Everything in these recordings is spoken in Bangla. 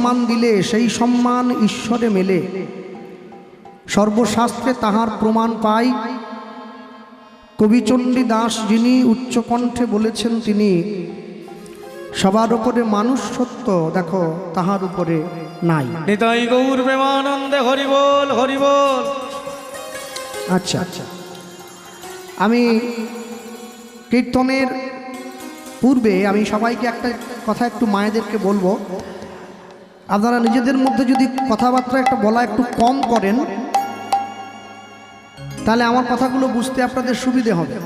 সম্মান দিলে সেই সম্মান ঈশ্বরে মেলে। সর্বশাস্ত্রে তাহার প্রমাণ পাই। কবিচণ্ডী দাস যিনি উচ্চকণ্ঠে বলেছেন, তিনি সবার উপরে মানুষ সত্য, দেখো তাহার উপরে নাই। নিতাই গৌর প্রেমানন্দে হরি বল, হরি বল। আচ্ছা আচ্ছা, আমি কীর্তনের পূর্বে আমি সবাইকে একটা কথা একটু মায়েদেরকে বলবো, আপনারা নিজেদের মধ্যে যদি কথাবার্তা একটা বলা একটু কম করেন, তাহলে আমার কথাগুলো বুঝতে আপনাদের সুবিধে হবে।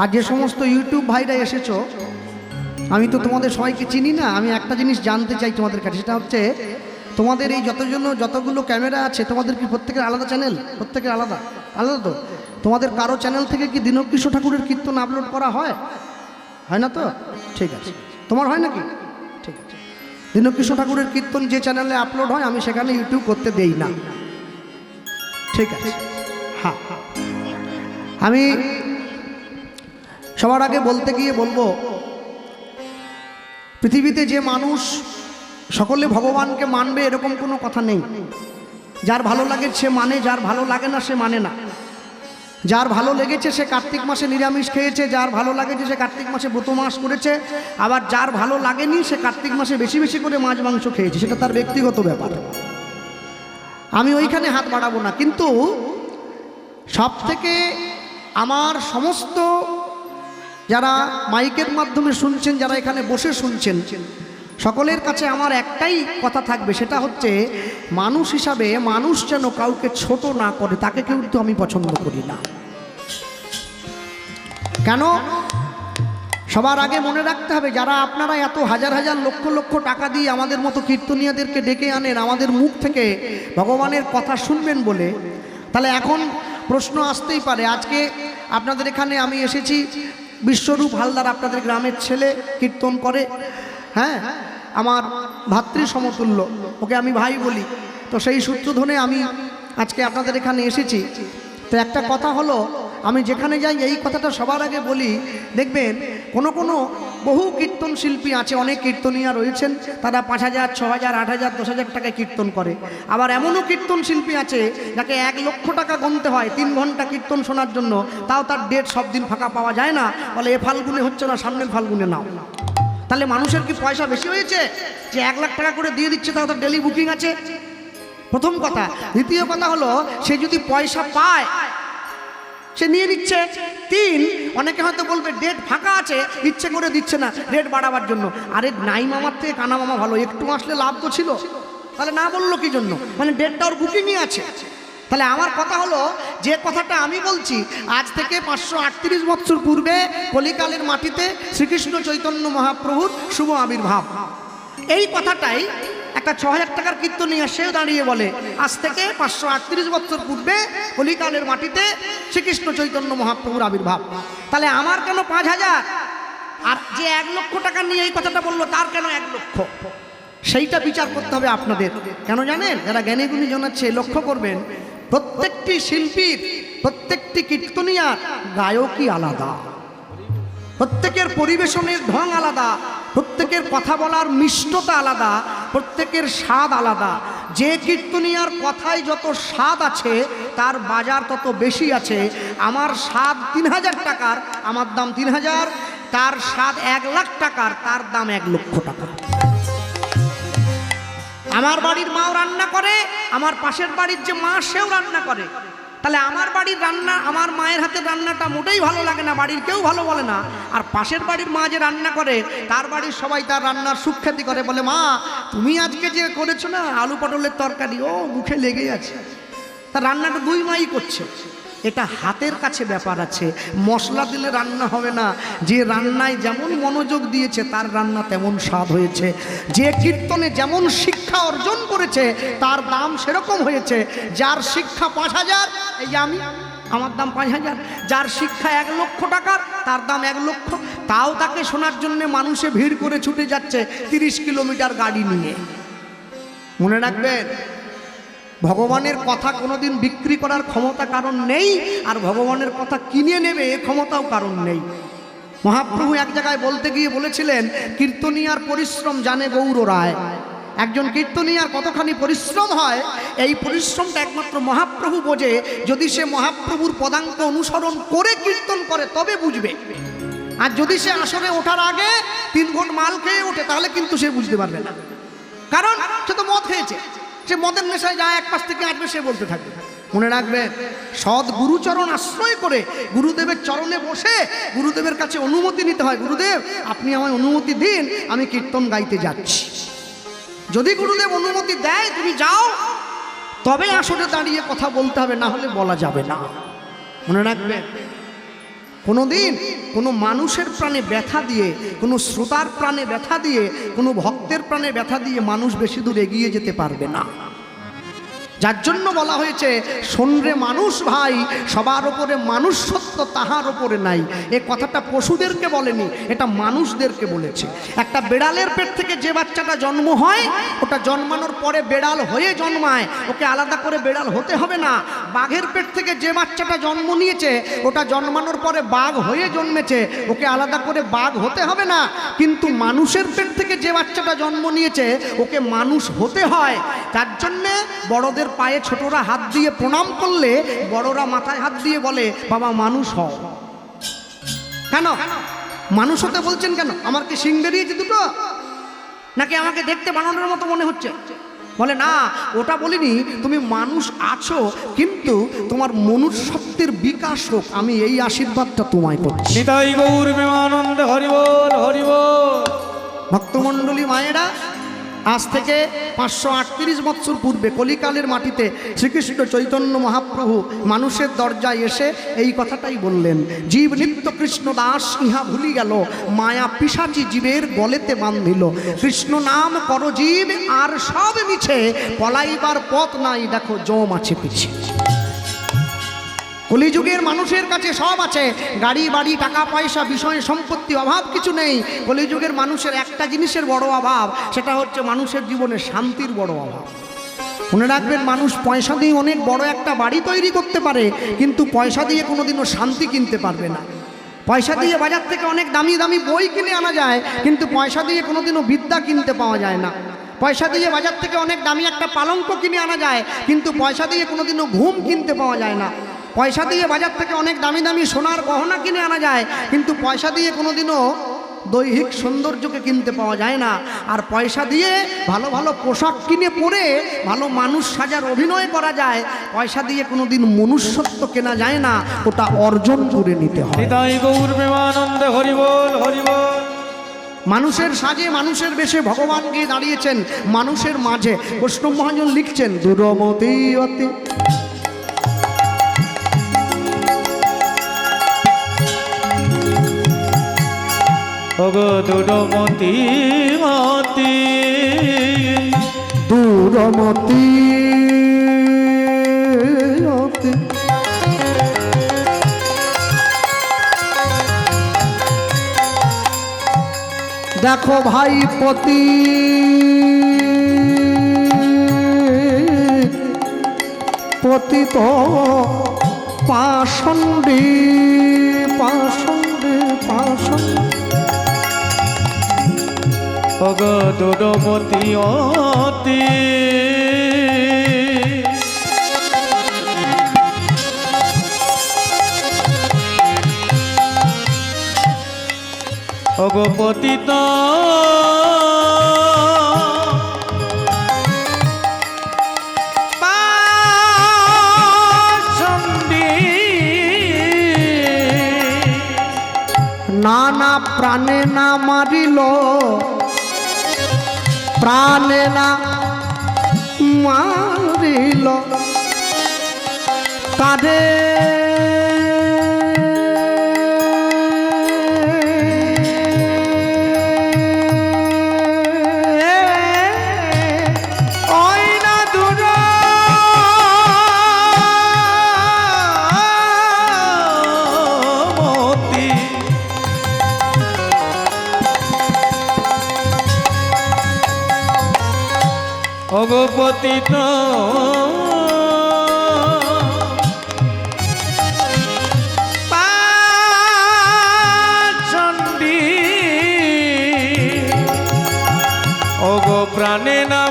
আর যে সমস্ত ইউটিউব ভাইরা এসেছো, আমি তো তোমাদের সবাইকে চিনি না, আমি একটা জিনিস জানতে চাই তোমাদের কাছে, সেটা হচ্ছে তোমাদের এই যতগুলো ক্যামেরা আছে, তোমাদের কি প্রত্যেকের আলাদা চ্যানেল? প্রত্যেকের আলাদা আলাদা তো? তোমাদের কারো চ্যানেল থেকে কি দীনকৃষ্ণ ঠাকুরের কীর্তন আপলোড করা হয়? হয় না তো? ঠিক আছে, তোমার হয় নাকি? ঠিক আছে, দীনকৃষ্ণ ঠাকুরের কীর্তন যে চ্যানেলে আপলোড হয় আমি সেখানে ইউটিউব করতে দেই না। ঠিক আছে, হ্যাঁ। আমি সবার আগে বলতে গিয়ে বলবো, পৃথিবীতে যে মানুষ সকলে ভগবানকে মানবে এরকম কোনো কথা নেই। যার ভালো লাগে সে মানে, যার ভালো লাগে না সে মানে না। যার ভালো লেগেছে সে কার্তিক মাসে নিরামিষ খেয়েছে, যার ভালো লাগেছে সে কার্তিক মাসে ব্রত মাস করেছে, আবার যার ভালো লাগেনি সে কার্তিক মাসে বেশি বেশি করে মাছ মাংস খেয়েছে, সেটা তার ব্যক্তিগত ব্যাপার। আমি ওইখানে হাত বাড়াবো না। কিন্তু সব থেকে আমার সমস্ত যারা মাইকের মাধ্যমে শুনছেন, যারা এখানে বসে শুনছেন, সকলের কাছে আমার একটাই কথা থাকবে, সেটা হচ্ছে মানুষ হিসাবে মানুষ যেন কাউকে ছোট না করে, তাকে কিন্তু আমি পছন্দ করি না। কেন? সবার আগে মনে রাখতে হবে, যারা আপনারা এত হাজার হাজার লক্ষ লক্ষ টাকা দিয়ে আমাদের মতো কীর্তনীয়দেরকে ডেকে আনেন আমাদের মুখ থেকে ভগবানের কথা শুনবেন বলে, তাহলে এখন প্রশ্ন আসতেই পারে, আজকে আপনাদের এখানে আমি এসেছি, বিশ্বরূপ হালদার আপনাদের গ্রামের ছেলে, কীর্তন করে, হ্যাঁ, আমার ভাতৃ সমতুল্য, ওকে আমি ভাই বলি, তো সেই সূত্র ধরে আমি আজকে আপনাদের এখানে এসেছি। তো একটা কথা হলো, আমি যেখানে যাই এই কথাটা সবার আগে বলি, দেখবেন কোনো বহু কীর্তন শিল্পী আছে, অনেক কীর্তনীয়া রয়েছেন, তারা 5,000, 6,000, 8,000, 10,000 টাকায় কীর্তন করে। আবার এমনও কীর্তন শিল্পী আছে যাকে 1 লক্ষ টাকা গুনতে হয় 3 ঘন্টা কীর্তন শোনার জন্য, তাও তার ডেট সব দিন ফাঁকা পাওয়া যায় না, বলে এ ফাল্গুনে হচ্ছে না, সামনের ফাল্গুনে নাও। তাহলে মানুষের কি পয়সা বেশি হয়েছে যে 1 লাখ টাকা করে দিয়ে দিচ্ছে, তাও তার ডেলি বুকিং আছে? প্রথম কথা। দ্বিতীয় কথা হলো, সে যদি পয়সা পায় সে নিয়ে নিচ্ছে। 3, অনেকে হয়তো বলবে ডেট ফাঁকা আছে, ইচ্ছে করে দিচ্ছে না রেট বাড়াবার জন্য। আরে নাই মামার থেকে কানা মামা ভালো, একটু আসলে লাভ তো ছিল, তাহলে না বললো কি জন্য? মানে ডেটটা ওর বুকিংই আছে। তাহলে আমার কথা হলো, যে কথাটা আমি বলছি, আজ থেকে 538 বছর পূর্বে কলিকালের মাটিতে শ্রীকৃষ্ণ চৈতন্য মহাপ্রভুর শুভ আবির্ভাব, এই কথাটাই একটা 6,000 টাকার কীর্তনীয়া সেও দাঁড়িয়ে বলে, আজ থেকে 538 বছর পূর্বে কলিকালের মাটিতে শ্রীকৃষ্ণ চৈতন্য মহাপ্রভুর আবির্ভাব। তাহলে আমার কেন 5,000? আর যে 1 লক্ষ টাকা নিয়ে এই কথাটা বললো তার কেন 1 লক্ষ? সেইটা বিচার করতে হবে আপনাদের। কেন জানেন? যারা জ্ঞানী গুণী জানাচ্ছে, লক্ষ্য করবেন, প্রত্যেকটি শিল্পীর, প্রত্যেকটি কীর্তনীয়ার গায়কই আলাদা, প্রত্যেকের পরিবেশনের ঢং আলাদা, প্রত্যেকের কথা বলার মিষ্টতা আলাদা, প্রত্যেকের স্বাদ আলাদা। যে কীর্তনীয়ার কথায় যত স্বাদ আছে তার বাজার তত বেশি আছে। আমার স্বাদ 3,000 টাকার, আমার দাম 3,000, তার স্বাদ 1 লাখ টাকার, তার দাম 1 লক্ষ টাকা। আমার বাড়ির মাও রান্না করে, আমার পাশের বাড়ির যে মা সেও রান্না করে। তাহলে আমার বাড়ির রান্না, আমার মায়ের হাতের রান্নাটা মোটেই ভালো লাগে না, বাড়ির কেউ ভালো বলে না। আর পাশের বাড়ির মা যে রান্না করে, তার বাড়ির সবাই তার রান্নার সুখ্যাতি করে, বলে মা তুমি আজকে যে করেছো না আলু পটলের তরকারি, ও মুখে লেগে আছে। তার রান্নাটা 2 মাই করছে। এটা হাতের কাছে ব্যাপার আছে, মশলা দিলে রান্না হবে না। যে রান্নায় যেমন মনোযোগ দিয়েছে তার রান্না তেমন স্বাদ হয়েছে। যে কীর্তনে যেমন শিক্ষা অর্জন করেছে তার দাম সেরকম হয়েছে। যার শিক্ষা 5,000, এই যে আমার দাম 5,000, যার শিক্ষা 1 লক্ষ টাকার তার দাম 1 লক্ষ, তাও তাকে শোনার জন্য মানুষে ভিড় করে ছুটে যাচ্ছে 30 কিলোমিটার গাড়ি নিয়ে। মনে রাখবেন, ভগবানের কথা কোনোদিন বিক্রি করার ক্ষমতা কারণ নেই, আর ভগবানের কথা কিনে নেবে এ ক্ষমতাও কারণ নেই। মহাপ্রভু এক জায়গায় বলতে গিয়ে বলেছিলেন, কীর্তনীয়ার পরিশ্রম জানে গৌর রায়। একজন কীর্তনিয়ার কতখানি পরিশ্রম হয়, এই পরিশ্রমটা একমাত্র মহাপ্রভু বোঝে। যদি সে মহাপ্রভুর পদাঙ্ক অনুসরণ করে কীর্তন করে তবে বুঝবে। আর যদি সে আসরে ওঠার আগে 3 ঘন্ট মাল খেয়ে ওঠে তাহলে কিন্তু সে বুঝতে পারবে না। কারণ সে তো মদ খেয়েছে, সে মদের নেশায় যায়, এক পাশ থেকে আসবে সে বলতে থাকবে। মনে রাখবে, সৎ গুরুচরণ আশ্রয় করে গুরুদেবের চরণে বসে গুরুদেবের কাছে অনুমতি নিতে হয়। গুরুদেব, আপনি আমায় অনুমতি দিন, আমি কীর্তন গাইতে যাচ্ছি। যদি গুরুদেব অনুমতি দেয় তুমি যাও, তবে আসরে দাঁড়িয়ে কথা বলতে হবে, না হলে বলা যাবে না। মনে রাখবে, কোনোদিন কোনো মানুষের প্রাণে ব্যথা দিয়ে, কোনো শ্রোতার প্রাণে ব্যথা দিয়ে, কোনো ভক্তের প্রাণে ব্যথা দিয়ে মানুষ বেশি দূর এগিয়ে যেতে পারবে না। যার জন্য বলা হয়েছে, শোনরে মানুষ ভাই, সবার ওপরে মানুষ সত্য, তাহার ওপরে নাই। এ কথাটা পশুদেরকে বলেনি, এটা মানুষদেরকে বলেছে। একটা বেড়ালের পেট থেকে যে বাচ্চাটা জন্ম হয়, ওটা জন্মানোর পরে বেড়াল হয়ে জন্মায়, ওকে আলাদা করে বেড়াল হতে হবে না। বাঘের পেট থেকে যে বাচ্চাটা জন্ম নিয়েছে, ওটা জন্মানোর পরে বাঘ হয়ে জন্মেছে, ওকে আলাদা করে বাঘ হতে হবে না। কিন্তু মানুষের পেট থেকে যে বাচ্চাটা জন্ম নিয়েছে, ওকে মানুষ হতে হয়। তার জন্যে বড়দের পায়ে ছোটরা হাত দিয়ে প্রণাম করলে বড়রা মাথায় হাত দিয়ে বলে, বাবা মানুষ হও। কেন মানুষ হতে বলছেন? কেন? আমার কি শিং বেরিয়েছে দুটো, নাকি আমাকে দেখতে বানরের মতো মনে হচ্ছে? বলে না, ওটা বলিনি, তুমি মানুষ আছো, কিন্তু তোমার মনুষ্যত্বের বিকাশ হোক, আমি এই আশীর্বাদটা তোমায় করছি। নিতাই গৌর প্রেমানন্দে হরি বল, হরি বল। ভক্তমণ্ডলী মায়েরা, আজ থেকে 538 বৎসর পূর্বে কলিকালের মাটিতে শ্রীকৃষ্ণ চৈতন্য মহাপ্রভু মানুষের দরজায় এসে এই কথাটাই বললেন, জীব নিত্য কৃষ্ণ দাস ইহা ভুলি গেল, মায়া পিশাচি জীবের গলেতে বান্ধিল। কৃষ্ণ নাম কর জীব, আর সব মিছে, পলাইবার পথ নাই, দেখো জম আছে পিছে। কলিযুগের মানুষের কাছে সব আছে, গাড়ি বাড়ি টাকা পয়সা বিষয় সম্পত্তি, অভাব কিছু নেই। কলিযুগের মানুষের একটা জিনিসের বড় অভাব, সেটা হচ্ছে মানুষের জীবনে শান্তির বড় অভাব। মনে রাখবেন, মানুষ পয়সা দিয়ে অনেক বড় একটা বাড়ি তৈরি করতে পারে, কিন্তু পয়সা দিয়ে কোনোদিনও শান্তি কিনতে পারবে না। পয়সা দিয়ে বাজার থেকে অনেক দামি দামি বই কিনে আনা যায়, কিন্তু পয়সা দিয়ে কোনোদিনও বিদ্যা কিনতে পাওয়া যায় না। পয়সা দিয়ে বাজার থেকে অনেক দামি একটা পালঙ্ক কিনে আনা যায়, কিন্তু পয়সা দিয়ে কোনোদিনও ঘুম কিনতে পাওয়া যায় না। পয়সা দিয়ে বাজার থেকে অনেক দামি দামি সোনার গহনা কিনে আনা যায়, কিন্তু পয়সা দিয়ে কোনোদিনও দৈহিক সৌন্দর্যকে কিনতে পাওয়া যায় না। আর পয়সা দিয়ে ভালো ভালো পোশাক কিনে পরে ভালো মানুষ সাজার অভিনয় করা যায়, পয়সা দিয়ে কোনোদিন মনুষ্যত্ব কেনা যায় না, ওটা অর্জন করে নিতে হয়। নিতাই গৌর প্রেমানন্দে হরি বল, হরি বল। মানুষের সাজে মানুষের বেশে ভগবান গিয়ে দাঁড়িয়েছেন মানুষের মাঝে। বৈষ্ণব মহাজন লিখছেন, দূরমতি অতি ওগো দূরমতি মতি, দূরমতি অতি, দেখো ভাই পতি পতিত পাষণ্ডী পাষণ্ডী পাষণ্ডী, ওগো দূরমতি অতি, ওগো পতিত পাষণ্ডী, নানা প্রাণে না মারিল, প্রাণে না মারিল, কাঁধে ওগো পতিত পাষণ্ডী, ওগো প্রাণে না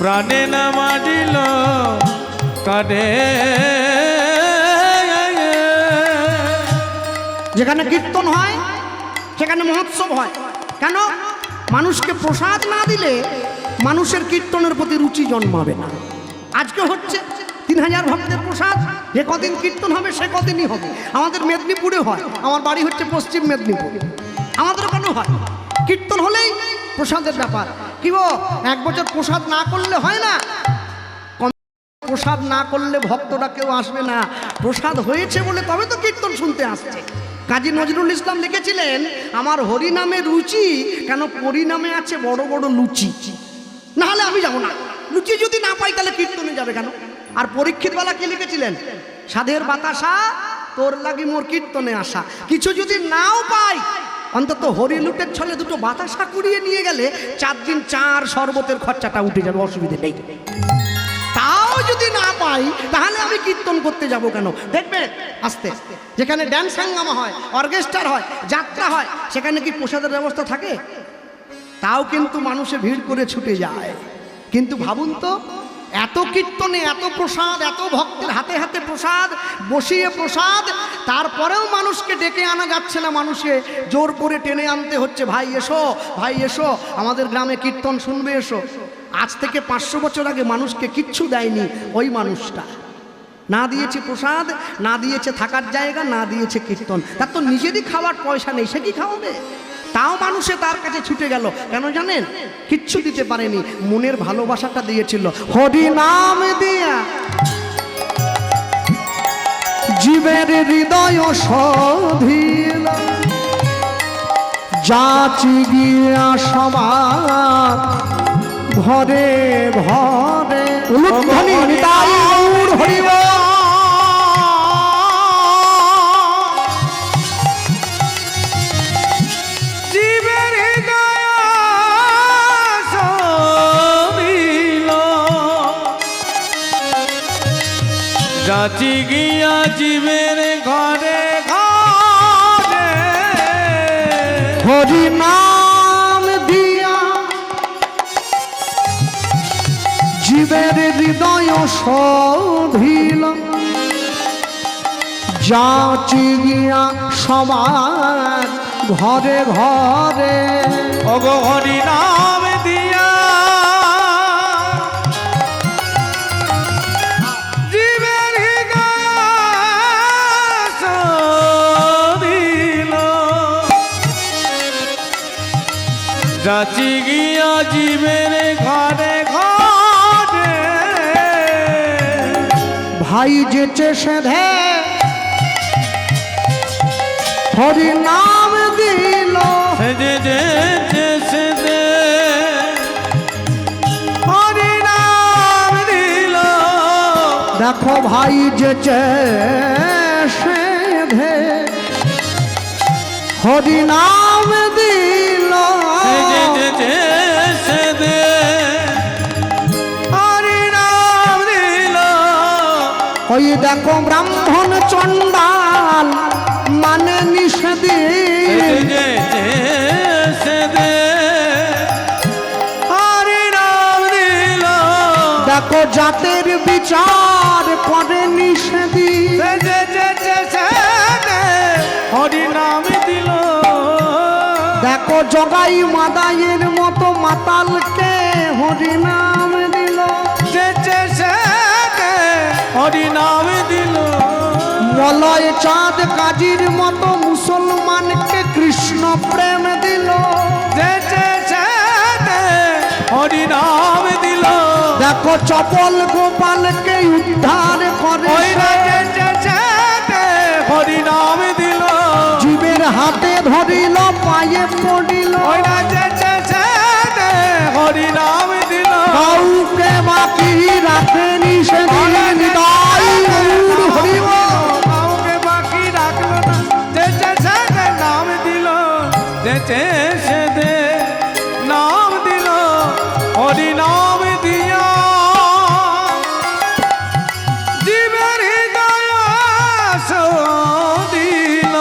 প্রাণে না মারিল কাঁদে। যেখানে কীর্তন হয় সেখানে মহোৎসব হয়। কেন? মানুষকে প্রসাদ না দিলে মানুষের কীর্তনের প্রতি রুচি জন্মাবে না। আজকে হচ্ছে 3000 ভক্তের প্রসাদ, যে কদিন কীর্তন হবে সে কদিনই হবে। আমাদের মেদিনীপুরে হয়, আমার বাড়ি হচ্ছে পশ্চিম মেদিনীপুর। আমাদের ওখানেও হয়, কীর্তন হলেই প্রসাদের ব্যাপার। কি গো, 1 বছর প্রসাদ না করলে হয় না? প্রসাদ না করলে ভক্তরা কেউ আসবে না। প্রসাদ হয়েছে বলে তবে তো কীর্তন শুনতে আসছে। কাজী নজরুল ইসলাম লিখেছিলেন, আমার হরি নামে রুচি, কেন পরিনামে আছে বড় বড় লুচি। না হলে আমি যাব না। লুচি যদি না পাই তাহলে কীর্তনে যাবে কেন? আর পরীক্ষিতওয়ালা কি লিখেছিলেন, সাধের বাতাসা তোর লাগি মোর কীর্তনে আসা। কিছু যদি নাও পাই, অন্তত হরি লুটের ছলে দুটো বাতাসা কুড়িয়ে নিয়ে গেলে 4 দিন 4 শরবতের খরচাটা উঠে যাবে, অসুবিধে নেই। তাও যদি না পাই তাহলে আমি কীর্তন করতে যাব কেন? দেখবেন আস্তে যেখানে ড্যান্স হাঙ্গামা হয়, অর্কেস্ট্রার হয়, যাত্রা হয়, সেখানে কি প্রসাদের ব্যবস্থা থাকে? তাও কিন্তু মানুষে ভিড় করে ছুটে যায়। কিন্তু ভাবুন তো, এত কীর্তনে এত প্রসাদ, এত ভক্তের হাতে হাতে প্রসাদ, বসিয়ে প্রসাদ, তারপরেও মানুষকে ডেকে আনা যাচ্ছে না। মানুষকে জোর করে টেনে আনতে হচ্ছে, ভাই এসো, ভাই এসো, আমাদের গ্রামে কীর্তন শুনবে এসো। আজ থেকে 500 বছর আগে মানুষকে কিচ্ছু দেয়নি ওই মানুষটা। না দিয়েছে প্রসাদ, না দিয়েছে থাকার জায়গা, না দিয়েছে কীর্তন। তার তো নিজেরই খাওয়ার পয়সা নেই, সে কি খাওয়াবে? তাও মানুষে তার কাছে ছুটে গেল। কেন জানেন? কিচ্ছু দিতে পারেনি, মনের ভালোবাসাটা দিয়েছিল। হরি নাম দিয়া জীবের হৃদয় শোধিল, যাচি গিয়া সবার ঘরে ঘরে। উলুধ্বনি নিতাই গৌর হরি বল। জীবের হৃদয় শোভিল, যাচি গিয়া জীবের ঘরে ঘরে। হরি নাম দিয়া জীবের হৃদয় শোভিল, যাচি গিয়া সবার ঘরে ঘরে। ওগো হরি নাম দিয়া জীবের হৃদয় শোভিল, যাচি গিয়া জীবের ঘরে ঘরে। ভাই যেচে সেধে হরি নাম দিল, সেজে যেচে সেজে হরি নাম দিল। দেখো ভাই যেচে সেধে হরি নাম দিল, সেজে যেচে সেজে হরি নাম দিল। ওই দেখো ব্রাহ্মণ চণ্ডাল মানে নিষেধে, সেজে যেচে সেজে হরি নাম দিল। দেখো জাতের বিচার করে নিষেধি, সেজে যেচে সেজে হরি নাম দিল। দেখো জগাই মাদাইয়ের মতো মাতালকে হরি নাম দিল, যেচে সেজে হরি নাম দিল। মলয় চাঁদ কাজীর মতো মুসলমানকে কৃষ্ণ প্রেম দিল, যেচে সেজে হরি নাম দিল। দেখো চপল গোপালকে উদ্ধার করে ওই যেচে সেজে হরি নাম দিল। জীবের হাতে ধরিল পায়ে পড়িল, ওই যেচে সেজে হরি নাম দিল। কাউকে বাকি রাখেনি সেদিন নিতাই গৌর হরি বল। কাউকে বাকি রাখলো না, যেচে সেজে নাম দিল। যেচে সেজে নাম দিল, হরি নাম দিয়া জীবের হৃদয় শোধিল,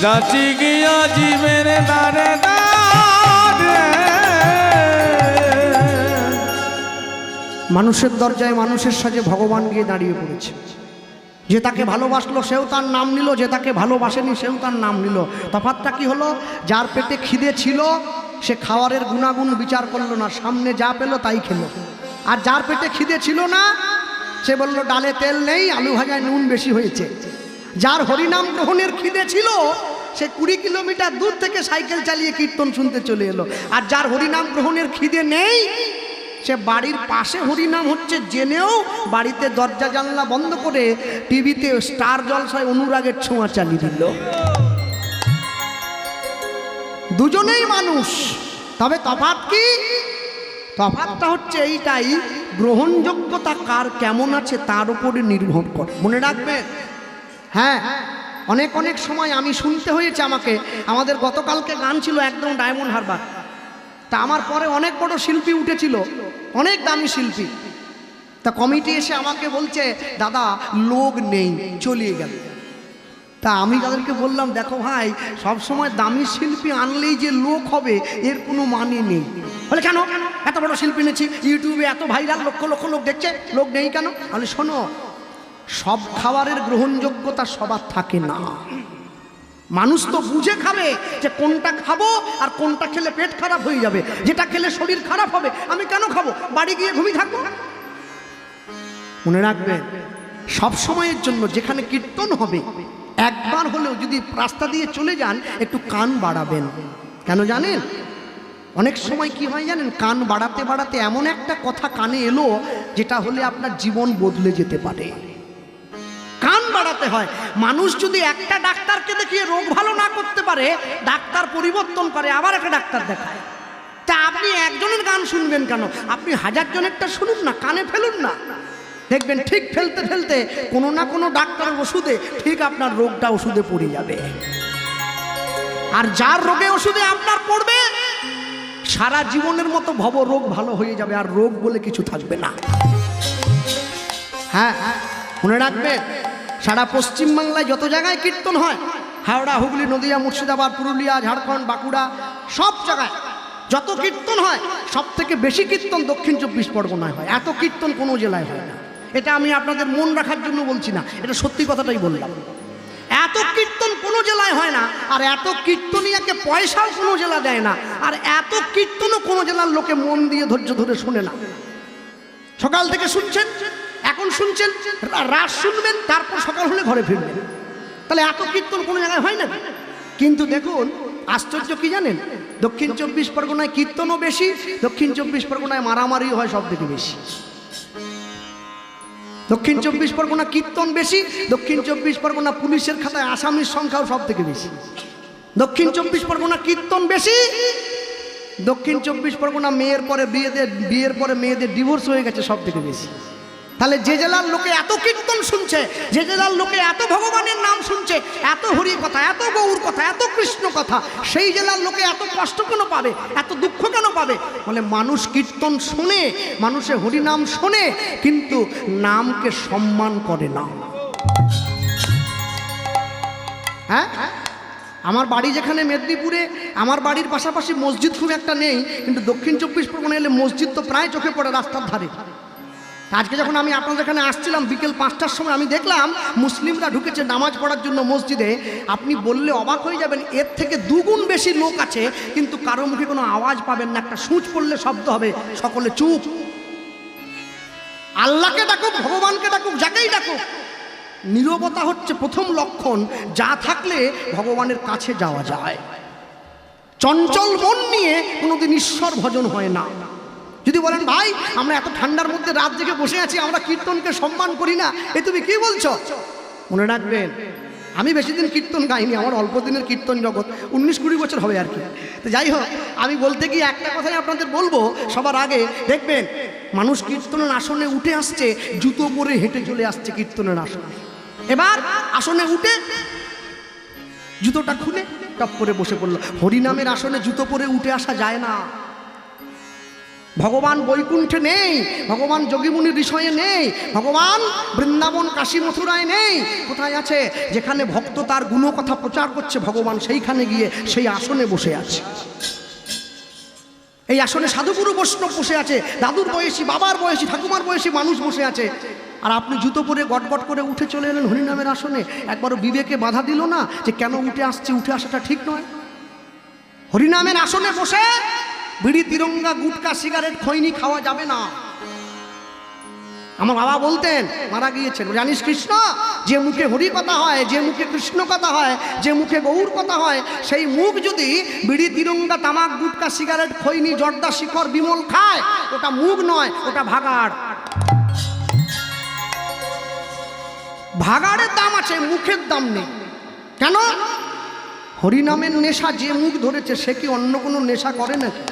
যাচি গিয়া জীবের দ্বারে দ্বারে। মানুষের দরজায় মানুষের সাজে ভগবান গিয়ে দাঁড়িয়ে পড়েছে। যে তাকে ভালোবাসলো সেও তার নাম নিল, যে তাকে ভালোবাসেনি সেও তার নাম নিল। তফাৎটা কি হলো? যার পেটে খিদে ছিল সে খাওয়ারের গুণাগুণ বিচার করলো না, সামনে যা পেলো তাই খেলো। আর যার পেটে খিদে ছিল না সে বলল ডালে তেল নেই, আলু ভাজায় নুন বেশি হয়েছে। যার হরিনাম গ্রহণের খিদে ছিল সে 20 কিলোমিটার দূর থেকে সাইকেল চালিয়ে কীর্তন শুনতে চলে এলো। আর যার হরিনাম গ্রহণের খিদে নেই সে বাড়ির পাশে হরিনাম হচ্ছে জেনেও বাড়িতে দরজা জানলা বন্ধ করে টিভিতে স্টার জলসায় অনুরাগের ছোঁয়া চালিয়ে দিল। দুজনেই মানুষ, তবে তফাৎ কি? তফাৎটা হচ্ছে এইটাই, গ্রহণযোগ্যতা কার কেমন আছে তার উপরে নির্ভর করে। মনে রাখবেন, হ্যাঁ, অনেক অনেক সময় আমি শুনতে হয়েছে আমাকে। আমাদের গতকালকে গান ছিল একদম ডায়মন্ড হারবার, তা আমার পরে অনেক বড় শিল্পী উঠেছিল, অনেক দামি শিল্পী। তা কমিটি এসে আমাকে বলছে দাদা লোক নেই, চলিয়ে গেল। তা আমি তাদেরকে বললাম দেখো ভাই, সবসময় দামি শিল্পী আনলেই যে লোক হবে এর কোনো মানে নেই। বলে কেন? এত বড় শিল্পী এনেছি, ইউটিউবে এত ভাইরাল, লক্ষ লক্ষ লোক দেখছে, লোক নেই কেন? আমি শোনো, সব খাবারের গ্রহণযোগ্যতা সবার থাকে না। মানুষ তো বুঝে খাবে যে কোনটা খাবো আর কোনটা খেলে পেট খারাপ হয়ে যাবে, যেটা খেলে শরীর খারাপ হবে আমি কেন খাবো, বাড়ি গিয়ে ঘুমিয়ে থাকবো। মনে রাখবেন, সব সময়ের জন্য যেখানে কীর্তন হবে একবার হলেও যদি রাস্তা দিয়ে চলে যান একটু কান বাড়াবেন। কেন জানেন? অনেক সময় কি হয় জানেন, কান বাড়াতে বাড়াতে এমন একটা কথা কানে এলো যেটা হলে আপনার জীবন বদলে যেতে পারে। কান বাড়াতে হয়। মানুষ যদি একটা ডাক্তারকে দেখিয়ে রোগ ভালো না করতে পারে, ডাক্তার পরিবর্তন করে আবার একটা ডাক্তার দেখায়। তা আপনি একজনের গান শুনবেন কেন? আপনি 1000 জনেরটা শুনুন না, কানে ফেলুন না, দেখবেন ঠিক ফেলতে ফেলতে কোনো না কোনো ডাক্তারের ওষুধে ঠিক আপনার রোগটা ওষুধে পড়ে যাবে। আর যার রোগে ওষুধে আপনার পড়বে সারা জীবনের মতো ভব রোগ ভালো হয়ে যাবে, আর রোগ বলে কিছু থাকবে না। হ্যাঁ, মনে রাখবেন, সারা পশ্চিমবাংলায় যত জায়গায় কীর্তন হয়, হাওড়া, হুগলি, নদিয়া, মুর্শিদাবাদ, পুরুলিয়া, ঝাড়খণ্ড, বাঁকুড়া, সব জায়গায় যত কীর্তন হয় সব থেকে বেশি কীর্তন দক্ষিণ 24 পরগনায় হয়। এত কীর্তন কোনো জেলায় হয় না। এটা আমি আপনাদের মন রাখার জন্য বলছি না, এটা সত্যি কথাটাই বললাম। এত কীর্তন কোনো জেলায় হয় না, আর এত কীর্তনিয়াকে পয়সাও কোনো জেলা দেয় না, আর এত কীর্তনও কোনো জেলার লোকে মন দিয়ে ধৈর্য ধরে শোনে না। সকাল থেকে শুনছেন, এখন শুনছেন, রাত শুনবেন, তারপর সকাল হলে ঘরে ফিরবেন। তাহলে এত কীর্তন কোনো জায়গায় হয় না। কিন্তু দেখুন আশ্চর্য কি জানেন, দক্ষিণ 24 পরগনায় কীর্তনও বেশি, দক্ষিণ 24 পরগনায় মারামারিও হয় সব থেকে বেশি। দক্ষিণ 24 পরগনা কীর্তন বেশি, দক্ষিণ 24 পরগনা পুলিশের খাতায় আসামির সংখ্যাও সব থেকে বেশি। দক্ষিণ 24 পরগনা কীর্তন বেশি, দক্ষিণ 24 পরগনা বিয়ের পরে মেয়েদের ডিভোর্স হয়ে গেছে সব থেকে বেশি। তাহলে যে জেলার লোকে এত কীর্তন শুনছে, যে জেলার লোকে এত ভগবানের নাম শুনছে, এত হরি কথা, এত গৌর কথা, এত কৃষ্ণ কথা, সেই জেলার লোকে এত কষ্ট কেন পাবে, এত দুঃখ কেন পাবে? বলে মানুষ কীর্তন শোনে, মানুষে হরিনাম শোনে, কিন্তু নামকে সম্মান করে না। হ্যাঁ, আমার বাড়ি যেখানে মেদিনীপুরে, আমার বাড়ির পাশাপাশি মসজিদ খুব একটা নেই, কিন্তু দক্ষিণ 24 পরগনা এলে মসজিদ তো প্রায় চোখে পড়ে রাস্তার ধারে। আজকে যখন আমি আপনাদের এখানে আসছিলাম বিকেল 5টার সময়, আমি দেখলাম মুসলিমরা ঢুকেছে নামাজ পড়ার জন্য মসজিদে। আপনি বললে অবাক হয়ে যাবেন, এর থেকে 2 গুণ বেশি লোক আছে, কিন্তু কারো মুখে কোনো আওয়াজ পাবেন না। একটা সুচ পড়লে শব্দ হবে, সকলে চুপ। আল্লাহকে ডাকুক, ভগবানকে ডাকুক, যাকেই ডাকুক, নীরবতা হচ্ছে প্রথম লক্ষণ, যা থাকলে ভগবানের কাছে যাওয়া যায়। চঞ্চল মন নিয়ে কোনোদিন ঈশ্বর ভজন হয় না। যদি বলেন ভাই আমরা এত ঠান্ডার মধ্যে রাত জেগে বসে আছি, আমরা কীর্তনকে সম্মান করি না, এ তুমি কি বলছো? মনে রাখবেন, আমি বেশি দিন কীর্তন গাইনি, আমার অল্প দিনের কীর্তন জগৎ, 19-20 বছর হবে আর কি। তো যাই হোক, আমি বলতে গিয়ে একটা কথাই আপনাদের বলবো সবার আগে, দেখবেন মানুষ কীর্তনের আসনে উঠে আসছে, জুতো পরে হেঁটে চলে আসছে কীর্তনের আসনে। এবার আসনে উঠে জুতোটা খুলে টপ করে বসে পড়লো। হরিনামের আসনে জুতো পরে উঠে আসা যায় না। ভগবান বৈকুণ্ঠে নেই, ভগবান যোগীমুনির বিষয়ে নেই, ভগবান বৃন্দাবন কাশী মথুরায় নেই। কোথায় আছে? যেখানে ভক্ত তার গুণকথা প্রচার করছে, ভগবান সেইখানে গিয়ে সেই আসনে বসে আছে। এই আসনে সাধুগুরু বৈষ্ণব বসে আছে, দাদুর বয়সী, বাবার বয়সী, ঠাকুমার বয়সী মানুষ বসে আছে, আর আপনি জুতো পরে গটগট করে উঠে চলে এলেন হরিনামের আসনে। একবারও বিবেকে বাধা দিল না যে কেন উঠে আসছে, উঠে আসাটা ঠিক নয়? হরিনামের আসনে বসে বিড়ি, তিরঙ্গা, গুটকা, সিগারেট, খৈনি খাওয়া যাবে না। আমার বাবা বলতেন, মারা গিয়েছেন, জানিস কৃষ্ণ, যে মুখে হরি কথা হয়, যে মুখে কৃষ্ণ কথা হয়, যে মুখে গৌর কথা হয়, সেই মুখ যদি বিড়ি, তিরঙ্গা, তামাক, গুটকা, সিগারেট, খৈনি, জর্দা, শিখর, বিমল খায়, ওটা মুখ নয়, ওটা ভাগাড়। ভাগাড়ের দাম আছে, মুখের দাম নেই। কেন? হরিনামের নেশা যে মুখ ধরেছে সে কি অন্য কোনো নেশা করে নাকি?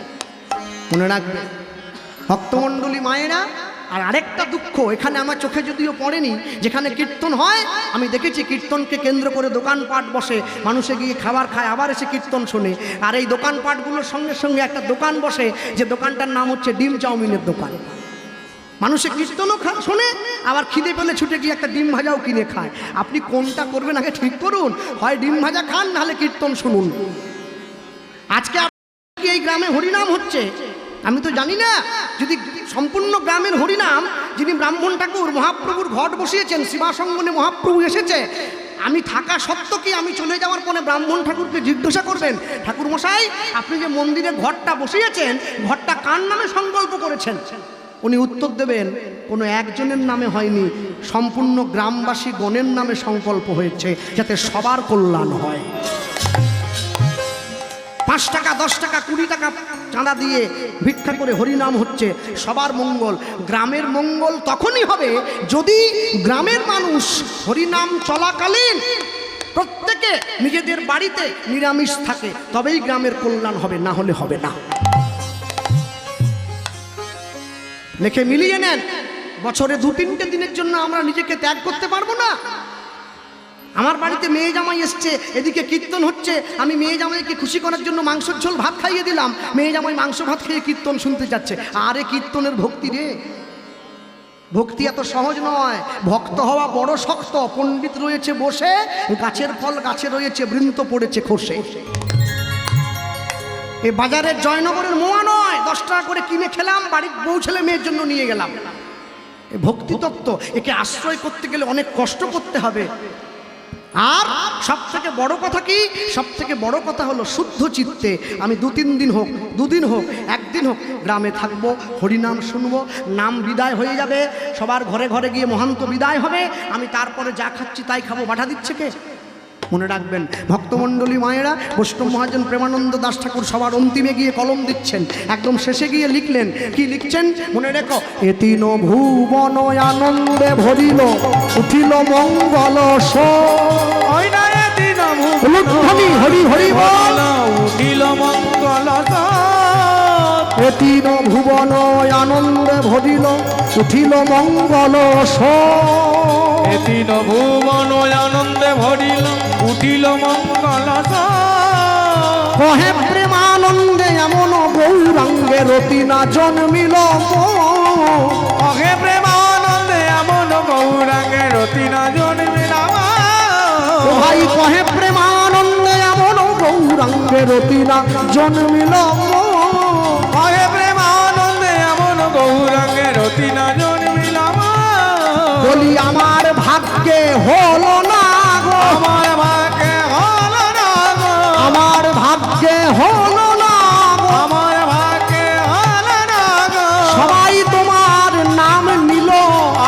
মনে রাখবে ভক্তমণ্ডলী মায়েরা। আর আরেকটা দুঃখ, এখানে আমার চোখে যদিও পড়েনি, যেখানে কীর্তন হয় আমি দেখেছি কীর্তনকে কেন্দ্র করে দোকানপাট বসে, মানুষে গিয়ে খাবার খায়, আবার এসে কীর্তন শোনে। আর এই দোকানপাটগুলোর সঙ্গে সঙ্গে একটা দোকান বসে, যে দোকানটার নাম হচ্ছে ডিম চাউমিনের দোকান। মানুষে কীর্তনও শোনে, আবার খিদে পেলে ছুটে গিয়ে একটা ডিম ভাজাও কিনে খায়। আপনি কোনটা করবেন আগে ঠিক করুন, হয় ডিম ভাজা খান, নাহলে কীর্তন শুনুন। আজকে এই গ্রামে হরিনাম হচ্ছে, আমি তো জানি না, যদি সম্পূর্ণ গ্রামের হরিনাম, যিনি ব্রাহ্মণ ঠাকুর মহাপ্রভুর ঘট বসিয়েছেন, শিবাসঙ্গনে মহাপ্রভু এসেছে, আমি থাকা সত্ত্বেও কি আমি চলে যাওয়ার পরে ব্রাহ্মণ ঠাকুরকে জিজ্ঞাসা করবেন, ঠাকুর মশাই আপনি যে মন্দিরে ঘটটা বসিয়েছেন, ঘটটা কার নামে সংকল্প করেছেন? উনি উত্তর দেবেন, কোনো একজনের নামে হয়নি, সম্পূর্ণ গ্রামবাসী গণের নামে সংকল্প হয়েছে, যাতে সবার কল্যাণ হয়। 5 টাকা, 10 টাকা, 20 টাকা চাঁদা দিয়ে ভিক্ষা করে হরিনাম হচ্ছে, সবার মঙ্গল। গ্রামের মঙ্গল তখনই হবে যদি গ্রামের মানুষ হরিনাম চলাকালীন প্রত্যেকে নিজেদের বাড়িতে নিরামিষ থাকে, তবেই গ্রামের কল্যাণ হবে, না হলে হবে না। লেখে মিলিয়ে নেন, বছরে 2-3টে দিনের জন্য আমরা নিজেকে ত্যাগ করতে পারবো না? আমার বাড়িতে মেয়ে জামাই এসছে, এদিকে কীর্তন হচ্ছে, আমি মেয়ে জামাইকে খুশি করার জন্য মাংসের ঝোল ভাত খাইয়ে দিলাম, মেয়ে জামাই মাংস ভাত খেয়ে কীর্তন শুনতে যাচ্ছে। আরে কীর্তনের ভক্তি রে, ভক্তি এত সহজ নয়, ভক্ত হওয়া বড় শক্ত। পণ্ডিত রয়েছে বসে, গাছের ফল গাছে রয়েছে, বৃন্ত পড়েছে খসে। এ বাজারের জয়নগরের মোয়া নয়, 10 টাকা করে কিনে খেলাম, বাড়ির বউ ছেলে মেয়ের জন্য নিয়ে গেলাম। এ ভক্তি তত্ত্ব, একে আশ্রয় করতে গেলে অনেক কষ্ট করতে হবে। আর সব থেকে বড় কথা কি, সব থেকে বড় কথা হলো শুদ্ধ চিত্তে আমি 2-3 দিন হোক, 2 দিন হোক, 1 দিন হোক গ্রামে থাকবো, হরিনাম শুনবো, নাম বিদায় হয়ে যাবে, সবার ঘরে ঘরে গিয়ে মহান্ত বিদায় হবে, আমি তারপরে যা খাচ্ছি তাই খাবো। বাধা দিচ্ছে কে? মনে রাখবেন ভক্তমণ্ডলী মায়েরা, বৈষ্ণব মহাজন প্রেমানন্দ দাস ঠাকুর সবার অন্তিমে গিয়ে কলম দিচ্ছেন, একদম শেষে গিয়ে লিখলেন, কি লিখছেন মনে রেখো, এ তিন ভুবন আনন্দে ভরিল, উঠিল মঙ্গল হরি হরি বল, উঠিল মঙ্গল। এ তিন ভুবন আনন্দে ভরিল, উঠিল মঙ্গল এ তিন ভুবন আনন্দে ভরিল, উঠিল মঙ্গল। কহে প্রেমানন্দে এমন গৌরাঙ্গে রতিনা জন্মিল, কহে প্রেমানন্দে এমন গৌরাঙ্গে রতিনা জন্মিল। ভাই কহে প্রেমানন্দে এমন গৌরাঙ্গে রতিনা জন্মিল, কহে প্রেমানন্দে এমন গৌরাঙ্গে রতিনা জন্মিল। বলি আমার ভাগ্যে হলো না গো, আমার ভাগ্যে হলো না গো, আমার ভাগ্যে হলো না গো, আমার ভাগ্যে হলো না গো, সবাই তোমার নাম নিল,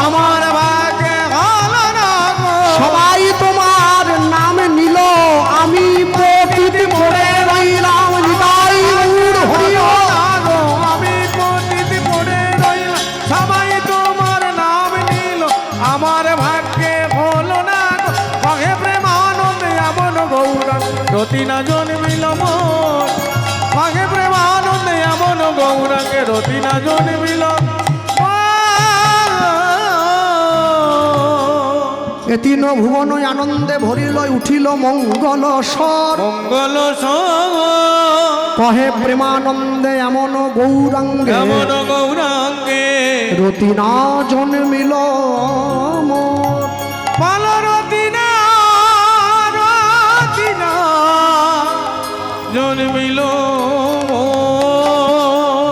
আমার ভাগ্যে হলো না গো, সবাই তোমার নাম নিল, আমি পতিত পড়ে রইলাম, নিতাই গৌর হরি বল। আমি পতিত পড়ে রইলাম, সবাই তোমার নাম নিল, আমার ভাগ্যে হলো না গো। কহে প্রেমানন্দে এমন গৌরাঙ্গ রতিনা জন্মিল মোর, কহে প্রেমানন্দে এমন গৌরাঙ্গে রতিনা জন্মিল। এ তিন ভুবন আনন্দে ভরিল, উঠিল মঙ্গল স্বর, মঙ্গল কহে প্রেমানন্দে এমন গৌরাঙ্গে এমন গৌরাঙ্গে রতিনা জন্মিল মোর। পাল রতিনা, রতিনা জন্মিল মোর।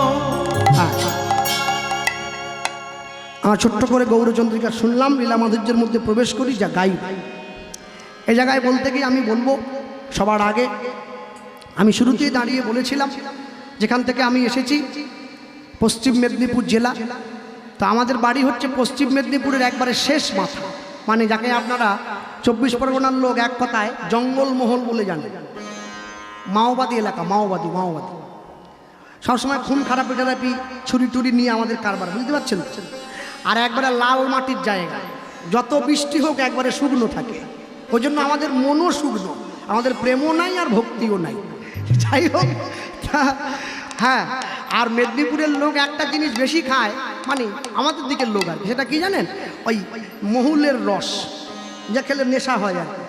ছোট্ট করে গৌরচন্দ্রিকা শুনলাম, লীলা মাধুর্যের মধ্যে প্রবেশ করি, যা গাই। এই জায়গায় বলতে গিয়ে আমি বলবো, সবার আগে আমি শুরুতেই দাঁড়িয়ে বলেছিলাম যেখান থেকে আমি এসেছি পশ্চিম মেদিনীপুর জেলা। তো আমাদের বাড়ি হচ্ছে পশ্চিম মেদিনীপুরের একবারে শেষ মাথা, মানে যাকে আপনারা 24 পরগনার লোক এক কথায় জঙ্গলমহল বলে জানেন। মাওবাদী এলাকা, মাওবাদী সবসময় খুন খারাপি টারাপি ছুরি টুরি নিয়ে আমাদের কারবার, বুঝতে পারছেন। আর একবারে লাল মাটির জায়গা, যত বৃষ্টি হোক একবারে শুকনো থাকে, ওই জন্য আমাদের মনও শুকনো, আমাদের প্রেমও নাই আর ভক্তিও নাই। যাই হোক, হ্যাঁ, আর মেদিনীপুরের লোক একটা জিনিস বেশি খায়, মানে আমাদের দিকের লোক, আর সেটা কি জানেন, ওই মহুলের রস, যা খেলে নেশা হয় আর কি।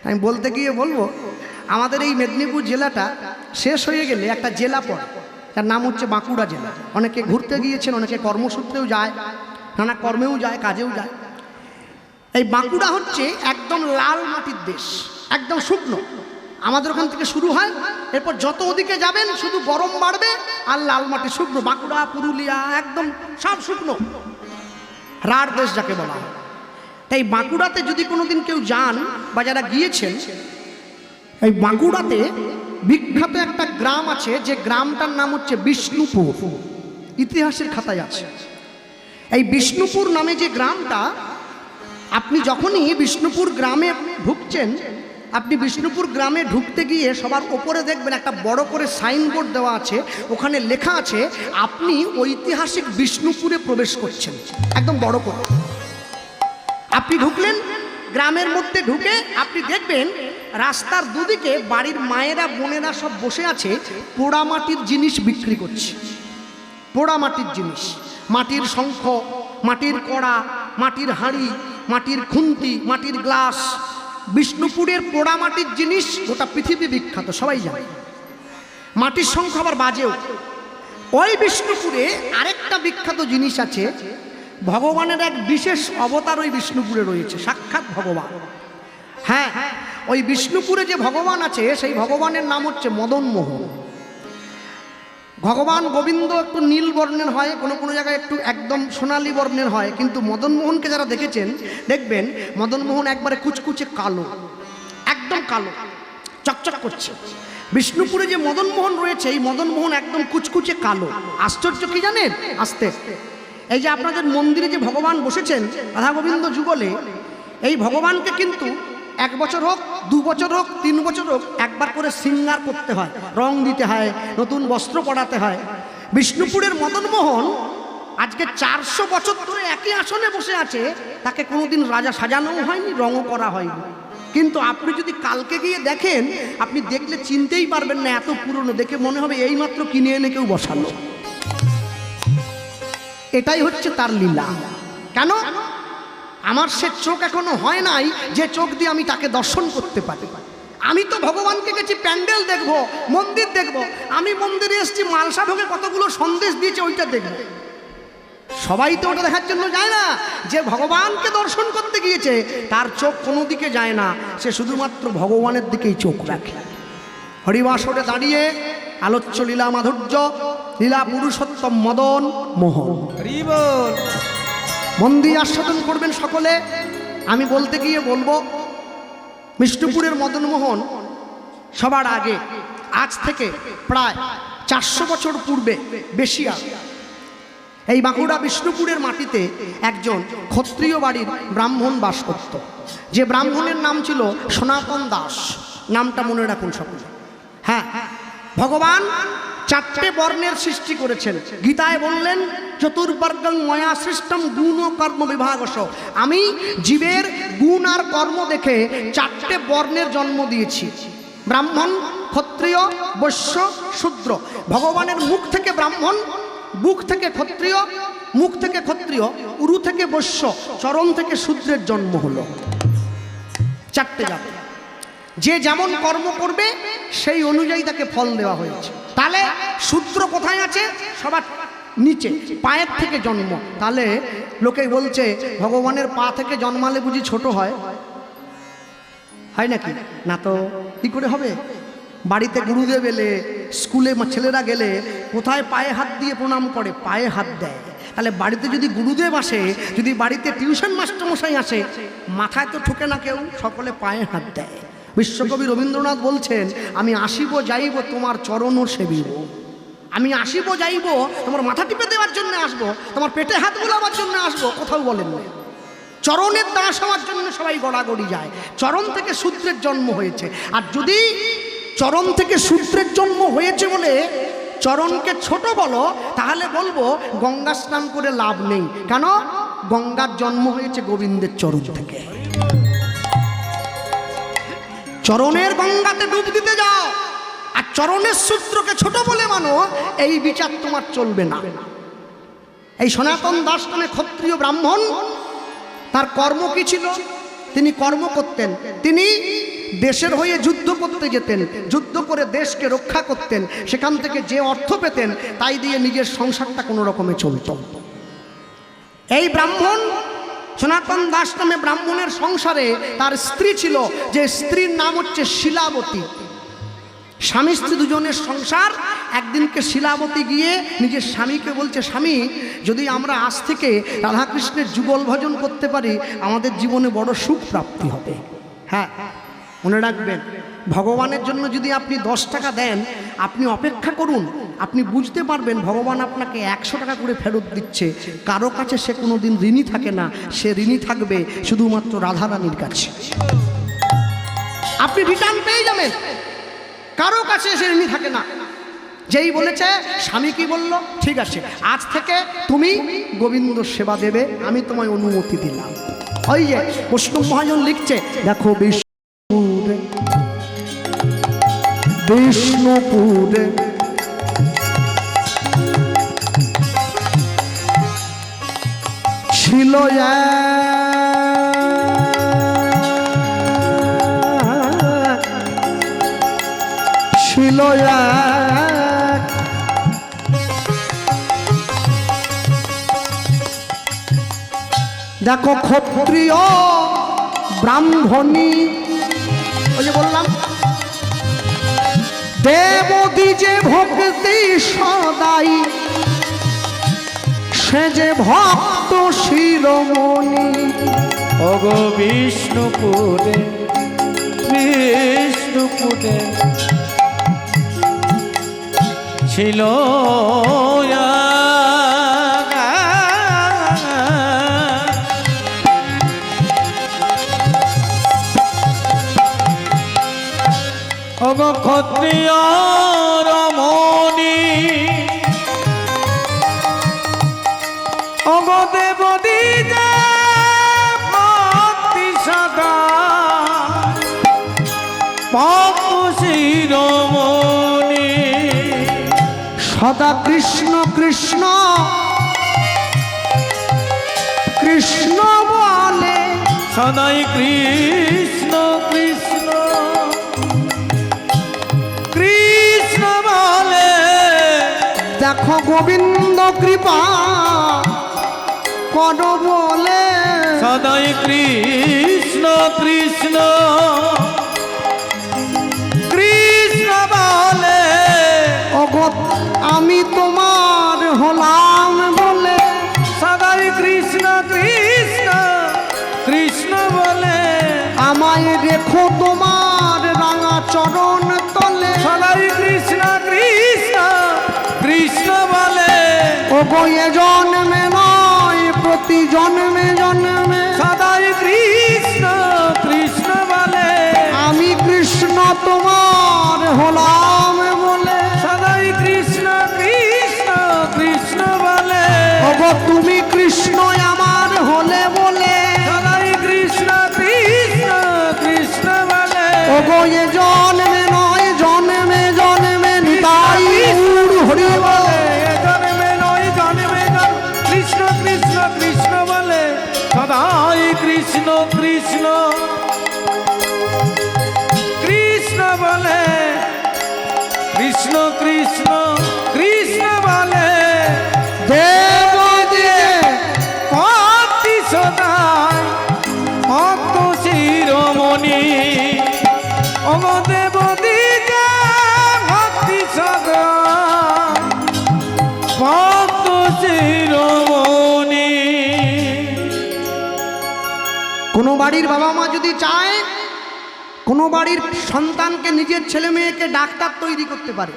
আমি বলতে গিয়ে বলবো, আমাদের এই মেদিনীপুর জেলাটা শেষ হয়ে গেলে একটা জেলা পড়ে, তার নাম হচ্ছে বাঁকুড়া জেলা। অনেকে ঘুরতে গিয়েছেন, অনেকে কর্মসূত্রেও যায়, নানা কর্মেও যায়, কাজেও যায়। এই বাঁকুড়া হচ্ছে একদম লাল মাটির দেশ, একদম শুকনো। আমাদের ওখান থেকে শুরু হয়, এরপর যত ওদিকে যাবেন শুধু গরম বাড়বে আর লাল মাটি শুকনো। বাঁকুড়া, পুরুলিয়া একদম সব শুকনো, রাঢ় দেশ যাকে বলা হয়। তাই বাঁকুড়াতে যদি কোনোদিন কেউ যান বা যারা গিয়েছেন, এই বাঁকুড়াতে বিখ্যাত একটা গ্রাম আছে, যে গ্রামটার নাম হচ্ছে বিষ্ণুপুর, ইতিহাসের খাতায় আছে। এই বিষ্ণুপুর নামে যে গ্রামটা, আপনি যখনই বিষ্ণুপুর গ্রামে ঢুকছেন, আপনি বিষ্ণুপুর গ্রামে ঢুকতে গিয়ে সবার ওপরে দেখবেন একটা বড় করে সাইনবোর্ড দেওয়া আছে, ওখানে লেখা আছে আপনি ঐতিহাসিক বিষ্ণুপুরে প্রবেশ করছেন, একদম বড় করে। আপনি ঢুকলেন গ্রামের মধ্যে, ঢুকে আপনি দেখবেন রাস্তার দুদিকে বাড়ির মায়েরা বোনেরা সব বসে আছে, পোড়া মাটির জিনিস বিক্রি করছে। পোড়া মাটির জিনিস, মাটির শঙ্খ, মাটির কড়া, মাটির হাঁড়ি, মাটির খুন্তি, মাটির গ্লাস। বিষ্ণুপুরের পোড়া মাটির জিনিস গোটা পৃথিবী বিখ্যাত, সবাই জানে। মাটির শঙ্খ আবার বাজেও। ওই বিষ্ণুপুরে আরেকটা বিখ্যাত জিনিস আছে, ভগবানের এক বিশেষ অবতার ওই বিষ্ণুপুরে রয়েছে, সাক্ষাৎ ভগবান। হ্যাঁ, ওই বিষ্ণুপুরে যে ভগবান আছে, সেই ভগবানের নাম হচ্ছে মদন মোহন। ভগবান গোবিন্দ একটু নীল বর্ণের হয়, কোনো কোনো জায়গায় একটু একদম সোনালী বর্ণের হয়, কিন্তু মদন মোহনকে যারা দেখেছেন দেখবেন মদন মোহন একবারে কুচকুচে কালো, একদম কালো, চকচক করছে। বিষ্ণুপুরে যে মদন মোহন রয়েছে, এই মদন মোহন একদম কুচকুচে কালো। আশ্চর্য কি জানেন? আস্তে, এই যে আপনাদের মন্দিরে যে ভগবান বসেছেন রাধা গোবিন্দ যুগলে, এই ভগবানকে কিন্তু 1 বছর হোক, 2 বছর হোক, 3 বছর হোক, একবার করে শৃঙ্গার করতে হয়, রং দিতে হয়, নতুন বস্ত্র পরাতে হয়। বিষ্ণুপুরের মদন মোহন আজকে 400 বছর ধরে একই আসনে বসে আছে, তাকে কোনোদিন রাজা সাজানোও হয়নি, রঙও করা হয়নি। কিন্তু আপনি যদি কালকে গিয়ে দেখেন, আপনি দেখলে চিনতেই পারবেন না, এত পুরনো, দেখে মনে হবে এইমাত্র কিনে এনে কেউ বসালো। এটাই হচ্ছে তার লীলা। কেন? আমার সে চোখ এখনো হয় নাই যে চোখ দিয়ে আমি তাকে দর্শন করতে পারি। আমি তো ভগবানকে গেছি প্যান্ডেল দেখবো, মন্দির দেখবো। আমি মন্দিরে এসেছি, মালসা ভোগে কতগুলো সন্দেশ দিয়েছে, ওইটা দেখবো। সবাই তো ওটা দেখার জন্য যায় না। যে ভগবানকে দর্শন করতে গিয়েছে, তার চোখ কোনো দিকে যায় না, সে শুধুমাত্র ভগবানের দিকেই চোখ রাখে। হরিবাসরে দাঁড়িয়ে আলোচ্য লীলা মাধুর্য, লীলা পুরুষোত্তম মদন মোহন, মন দিয়ে আস্বাদন করবেন সকলে। আমি বলতে গিয়ে বলবো, বিষ্ণুপুরের মদন মোহন সবার আগে, আজ থেকে প্রায় 400 বছর পূর্বে, বেশি আগে, এই বাঁকুড়া বিষ্ণুপুরের মাটিতে একজন ক্ষত্রিয় বাড়ির ব্রাহ্মণ বাস করত, যে ব্রাহ্মণের নাম ছিল সনাতন দাস। নামটা মনে রাখুন সকলে। হ্যাঁ, ভগবান 4টে বর্ণের সৃষ্টি করেছেন। গীতায় বললেন, চতুর্বর্গং ময়া সৃষ্টম গুণ কর্ম বিভাগস। আমি জীবের গুণ আর কর্ম দেখে 4টে বর্ণের জন্ম দিয়েছি, ব্রাহ্মণ, ক্ষত্রিয়, বৈশ্য, শূদ্র। ভগবানের মুখ থেকে ব্রাহ্মণ, বুক থেকে ক্ষত্রিয়, মুখ থেকে ক্ষত্রিয়, উরু থেকে বৈশ্য, চরণ থেকে শূদ্রের জন্ম হলো। 4টে জাতি, যে যেমন কর্ম করবে সেই অনুযায়ী তাকে ফল দেওয়া হয়েছে। তাহলে শূদ্র কোথায় আছে? সবার নিচে, পায়ের থেকে জন্ম। তাহলে লোকে বলছে ভগবানের পা থেকে জন্মালে বুঝি ছোট হয়? হয় নাকি? না তো, কি করে হবে? বাড়িতে গুরুদেব এলে, স্কুলে ছেলেরা গেলে কোথায় পায়ে হাত দিয়ে প্রণাম করে? পায়ে হাত দেয়। তাহলে বাড়িতে যদি গুরুদেব আসে, যদি বাড়িতে টিউশন মাস্টারমশাই আসে, মাথায় তো ঠোকে না কেউ, সকলে পায়ে হাত দেয়। বিশ্বকবি রবীন্দ্রনাথ বলছেন, আমি আসিব যাইব তোমার চরণ সেবিব। আমি আসিব যাইব, তোমার মাথা টিপে দেওয়ার জন্য আসবো, তোমার পেটে হাত বোলাবার জন্য আসবো, কোথাও বলেন না। চরণের দাস হওয়ার জন্য সবাই গড়াগড়ি যায়। চরণ থেকে শূদ্রের জন্ম হয়েছে। আর যদি চরণ থেকে শূদ্রের জন্ম হয়েছে বলে চরণকে ছোট বলো, তাহলে বলবো গঙ্গা স্নান করে লাভ নেই। কেন? গঙ্গার জন্ম হয়েছে গোবিন্দের চরণ থেকে। চরণের গঙ্গাতে ডুব দিতে যাও আর চরণের সূত্রকে ছোট বলে মানো, এই বিচার তোমার চলবে না। এই সনাতন দাস নামে ক্ষত্রিয় ব্রাহ্মণ, তার কর্ম কি ছিল? তিনি কর্ম করতেন। তিনি দেশের হয়ে যুদ্ধ করতে যেতেন, যুদ্ধ করে দেশকে রক্ষা করতেন। সেখান থেকে যে অর্থ পেতেন তাই দিয়ে নিজের সংসারটা কোনো রকমে চলত। এই ব্রাহ্মণ সনাতন দাস নামে ব্রাহ্মণের সংসারে তার স্ত্রী ছিল, যে স্ত্রীর নাম হচ্ছে শিলাবতী। স্বামী স্ত্রী দুজনের সংসার। একদিনকে শিলাবতী গিয়ে নিজের স্বামীকে বলছে, স্বামী, যদি আমরা আজ থেকে রাধাকৃষ্ণের যুগল ভজন করতে পারি, আমাদের জীবনে বড় সুখ প্রাপ্তি হবে। হ্যাঁ, মনে রাখবেন, ভগবানের জন্য যদি আপনি 10 টাকা দেন, আপনি অপেক্ষা করুন, আপনি বুঝতে পারবেন ভগবান আপনাকে 100 টাকা করে ফেরত দিচ্ছে। কারো কাছে সে কোনো দিন ঋণী থাকে না, সে ঋণী থাকবে শুধুমাত্র রাধারানীর কাছে। আপনি রিটার্ন পেয়ে যাবেন, কারো কাছে সে ঋণী থাকে না। যেই বলেছে, স্বামী কি বলল, ঠিক আছে, আজ থেকে তুমি গোবিন্দ সেবা দেবে, আমি তোমায় অনুমতি দিলাম। ওই যে বৈষ্ণব মহাজন লিখছে, দেখো বিষ্ণুপুরে ছিল ছিল দেখো ক্ষত্রিয় ব্রাহ্মণী, ওই যে বললাম, দেবদী যে ভক্তি সদাই, সে যে ভক্ত শিরোমণি। ওগো বিষ্ণুপুরে, বিষ্ণুপুরে ছিল ওগো ক্ষত্রিয় রমণী, ওগো দেবদী যে ভক্তি সদা, ভক্ত শিরোমণি। সদা কৃষ্ণ কৃষ্ণ কৃষ্ণ বলে, সদাই কৃষ্ণ কৃষ্ণ কৃষ্ণ বলে। দেখো গোবিন্দ কৃপা কর বলে, সদাই কৃষ্ণ কৃষ্ণ কৃষ্ণ বলে। ওগো আমি তোমার হলাম বলে, সদাই কৃষ্ণ কৃষ্ণ কৃষ্ণ বলে। আমায় রেখো তোমার রাঙা চরণ তলে, সদাই কৃষ্ণ কৃষ্ণ কৃষ্ণ বলে। ওগো এ জন্মে নয় প্রতি জন্মে জন্মে, সদাই কৃষ্ণ কৃষ্ণ বলে। আমি কৃষ্ণ তোমার হলাম বলে, সদাই কৃষ্ণ কৃষ্ণ কৃষ্ণ বলে। ওগো তুমি কৃষ্ণ আমার হলে বলে, সদাই কৃষ্ণ কৃষ্ণ কৃষ্ণ বলে। ওগো এ জন্মে নয় জন্মে জন্মে নিতাই গৌর হরি বলে। জন্মে নয় জন্মে কৃষ্ণ কৃষ্ণ কৃষ্ণ বলে। সদাই কৃষ্ণ কৃষ্ণ কৃষ্ণ বলে। কৃষ্ণ কৃষ্ণ কৃষ্ণ বলে। দেবদী ভক্তি সদাই ভক্ত শিরোমণি। ওগো দেবদী যে বাড়ির বাবা মা যদি চায়, কোনো বাড়ির সন্তানকে নিজের ছেলে মেয়েকে ডাক্তার তৈরি করতে পারে।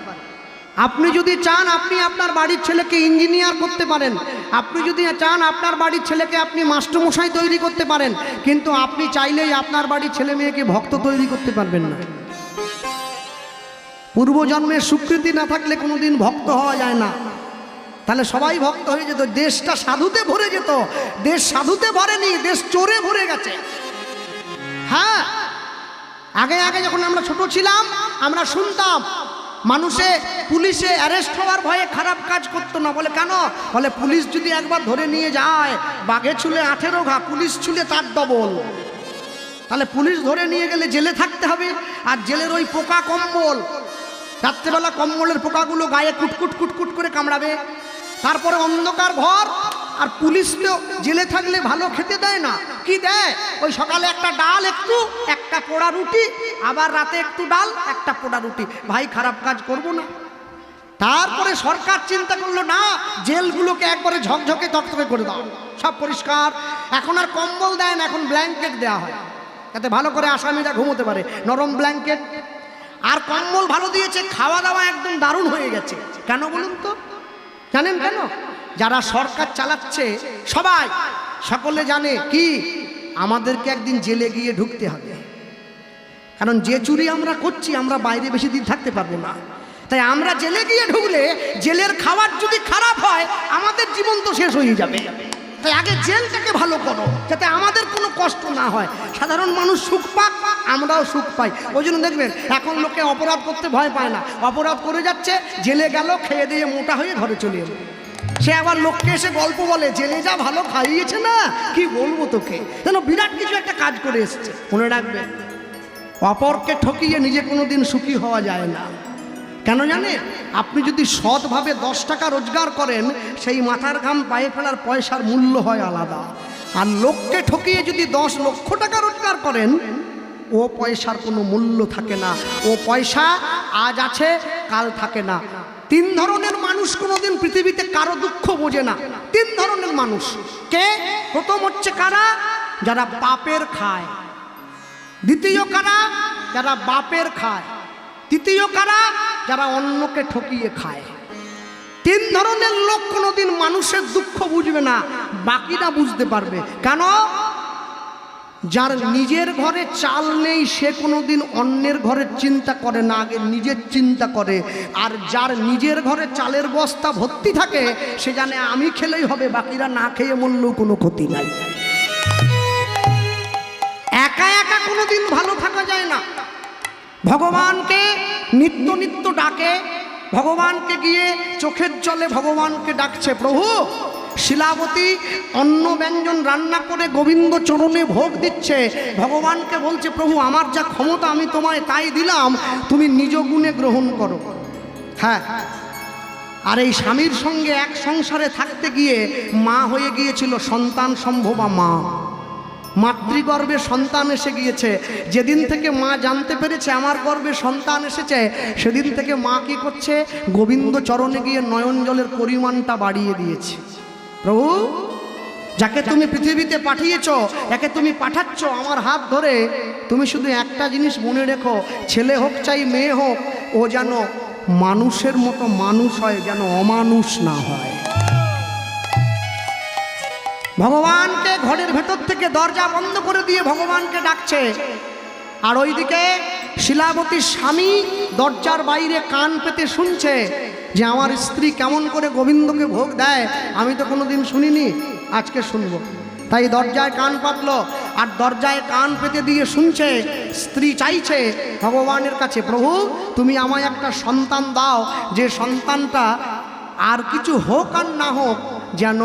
আপনি যদি চান আপনি আপনার বাড়ির ছেলেকে ইঞ্জিনিয়ার করতে পারেন, আপনি যদি চান আপনার বাড়ির ছেলেকে আপনি মাস্টারমশাই তৈরি করতে পারেন, কিন্তু আপনি চাইলেই আপনার বাড়ির ছেলে মেয়েকে ভক্ত তৈরি করতে পারবেন না। পূর্বজন্মের স্বীকৃতি না থাকলে কোনোদিন ভক্ত হওয়া যায় না। তাহলে সবাই ভক্ত হয়ে যেত, দেশটা সাধুতে ভরে যেত। দেশ সাধুতে ভরেনি, দেশ চোরে ভরে গেছে। হ্যাঁ, আগে আগে যখন আমরা ছোট ছিলাম আমরা শুনতাম মানুষে পুলিশে অ্যারেস্ট হওয়ার ভয়ে খারাপ কাজ করতো না। বলে কেন? বলে পুলিশ যদি একবার ধরে নিয়ে যায়, বাঘে ছুলে 18 ঘা, পুলিশ ছুলে তার ডবল। তাহলে পুলিশ ধরে নিয়ে গেলে জেলে থাকতে হবে। আর জেলের ওই পোকা কম্বল, রাত্রেবেলা কম্বলের পোকাগুলো গায়ে কুটকুট কুটকুট করে কামড়াবে। তারপরে অন্ধকার ঘর, আর পুলিশ তো জেলে থাকলে ভালো খেতে দেয় না। কি দেয়? ওই সকালে একটা ডাল, একটা পোড়া রুটি, আবার রাতে একটু ডাল, একটা পোড়া রুটি। ভাই খারাপ কাজ করব না। তারপরে সরকার চিন্তা করলো, না, জেলগুলোকে একবারে ঝকঝকে তকতকে করে দাও, সব পরিষ্কার। এখন আর কম্বল দেয় না, এখন ব্ল্যাঙ্কেট দেওয়া হয়, যাতে ভালো করে আসামিরা ঘুমোতে পারে, নরম ব্ল্যাঙ্কেট। আর কম্বল ভালো দিয়েছে, খাওয়া দাওয়া একদম দারুণ হয়ে গেছে। কেন বলুন তো? জানেন কেন? যারা সরকার চালাচ্ছে সবাই সকলে জানে কি, আমাদেরকে একদিন জেলে গিয়ে ঢুকতে হবে। কারণ যে চুরি আমরা করছি আমরা বাইরে বেশি দিন থাকতে পারবো না। তাই আমরা জেলে গিয়ে ঢুকলে জেলের খাবার যদি খারাপ হয় আমাদের জীবন তো শেষ হয়ে যাবে। তাই আগে জেলটাকে ভালো করো, যাতে আমাদের কোনো কষ্ট না হয়, সাধারণ মানুষ সুখ পাক, আমরাও সুখ পাই। ওই জন্য দেখবেন এখন লোকে অপরাধ করতে ভয় পায় না। অপরাধ করে যাচ্ছে, জেলে গেল, খেয়ে দিয়ে মোটা হয়ে ঘরে চলে এলো। সে আবার লোককে এসে গল্প বলে, জেলে যা ভালো খাইয়েছে না, কি বলবো তোকে, যেন বিরাট কিছু একটা কাজ করে এসছে। মনে রাখবে, অপরকে ঠকিয়ে নিজে কোনোদিন সুখী হওয়া যায় না। কেন জানে? আপনি যদি সৎভাবে 10 টাকা রোজগার করেন, সেই মাথার ঘাম পায়ে ফেলার পয়সার মূল্য হয় আলাদা। আর লোককে ঠকিয়ে যদি 10 লক্ষ টাকা রোজগার করেন, ও পয়সার কোনো মূল্য থাকে না। ও পয়সা আজ আছে, কাল থাকে না। 3 ধরনের মানুষ কোনোদিন পৃথিবীতে কারো দুঃখ বোঝে না। 3 ধরনের মানুষ। কে? প্রথম হচ্ছে কারা? যারা পাপের খায়। দ্বিতীয় কারা? যারা বাপের খায়। তৃতীয় কারা? যারা অন্যকে ঠকিয়ে খায়। 3 ধরনের লোক কোনোদিন মানুষের দুঃখ বুঝবে না, বাকিটা বুঝতে পারবে। কেন? যার নিজের ঘরে চাল নেই সে কোনোদিন অন্যের ঘরের চিন্তা করে না, আগে নিজের চিন্তা করে। আর যার নিজের ঘরে চালের বস্তা ভর্তি থাকে সে জানে আমি খেলেই হবে, বাকিরা না খেয়ে মরলেও কোনো ক্ষতি নাই। একা একা কোনোদিন ভালো থাকা যায় না। ভগবানকে নিত্য নিত্য ডাকে, ভগবানকে গিয়ে চোখের জলে ভগবানকে ডাকছে, প্রভু। শিলাবতী অন্ন ব্যঞ্জন রান্না করে গোবিন্দ চরণে ভোগ দিচ্ছে, ভগবানকে বলছে, প্রভু আমার যা ক্ষমতা আমি তোমায় তাই দিলাম, তুমি নিজ গুণে গ্রহণ করো। হ্যাঁ, আর এই স্বামীর সঙ্গে এক সংসারে থাকতে গিয়ে মা হয়ে গিয়েছিল সন্তান সম্ভবা মা। মাতৃগর্ভে সন্তান এসে গিয়েছে। যেদিন থেকে মা জানতে পেরেছে আমার গর্ভে সন্তান এসেছে, সেদিন থেকে মা কি করছে? গোবিন্দ চরণে গিয়ে নয়ন জলের পরিমাণটা বাড়িয়ে দিয়েছে। প্রভু, যাকে তুমি পৃথিবীতে পাঠিয়েছো, যাকে তুমি পাঠাচ্ছ আমার হাত ধরে, তুমি শুধু একটা জিনিস মনে রেখো, ছেলে হোক চাই মেয়ে হোক, ও যেন মানুষের মতো মানুষ হয়, যেন অমানুষ না হয়। ভগবানকে ঘরের ভেতর থেকে দরজা বন্ধ করে দিয়ে ভগবানকে ডাকছে। আর ওইদিকে শিলাবতীর স্বামী দরজার বাইরে কান পেতে শুনছে যে আমার স্ত্রী কেমন করে গোবিন্দকে ভোগ দেয়, আমি তো কোনোদিন শুনিনি, আজকে শুনবো। তাই দরজায় কান পাতলো, আর দরজায় কান পেতে দিয়ে শুনছে। স্ত্রী চাইছে ভগবানের কাছে, প্রভু তুমি আমায় একটা সন্তান দাও, যে সন্তানটা আর কিছু হোক আর না হোক যেন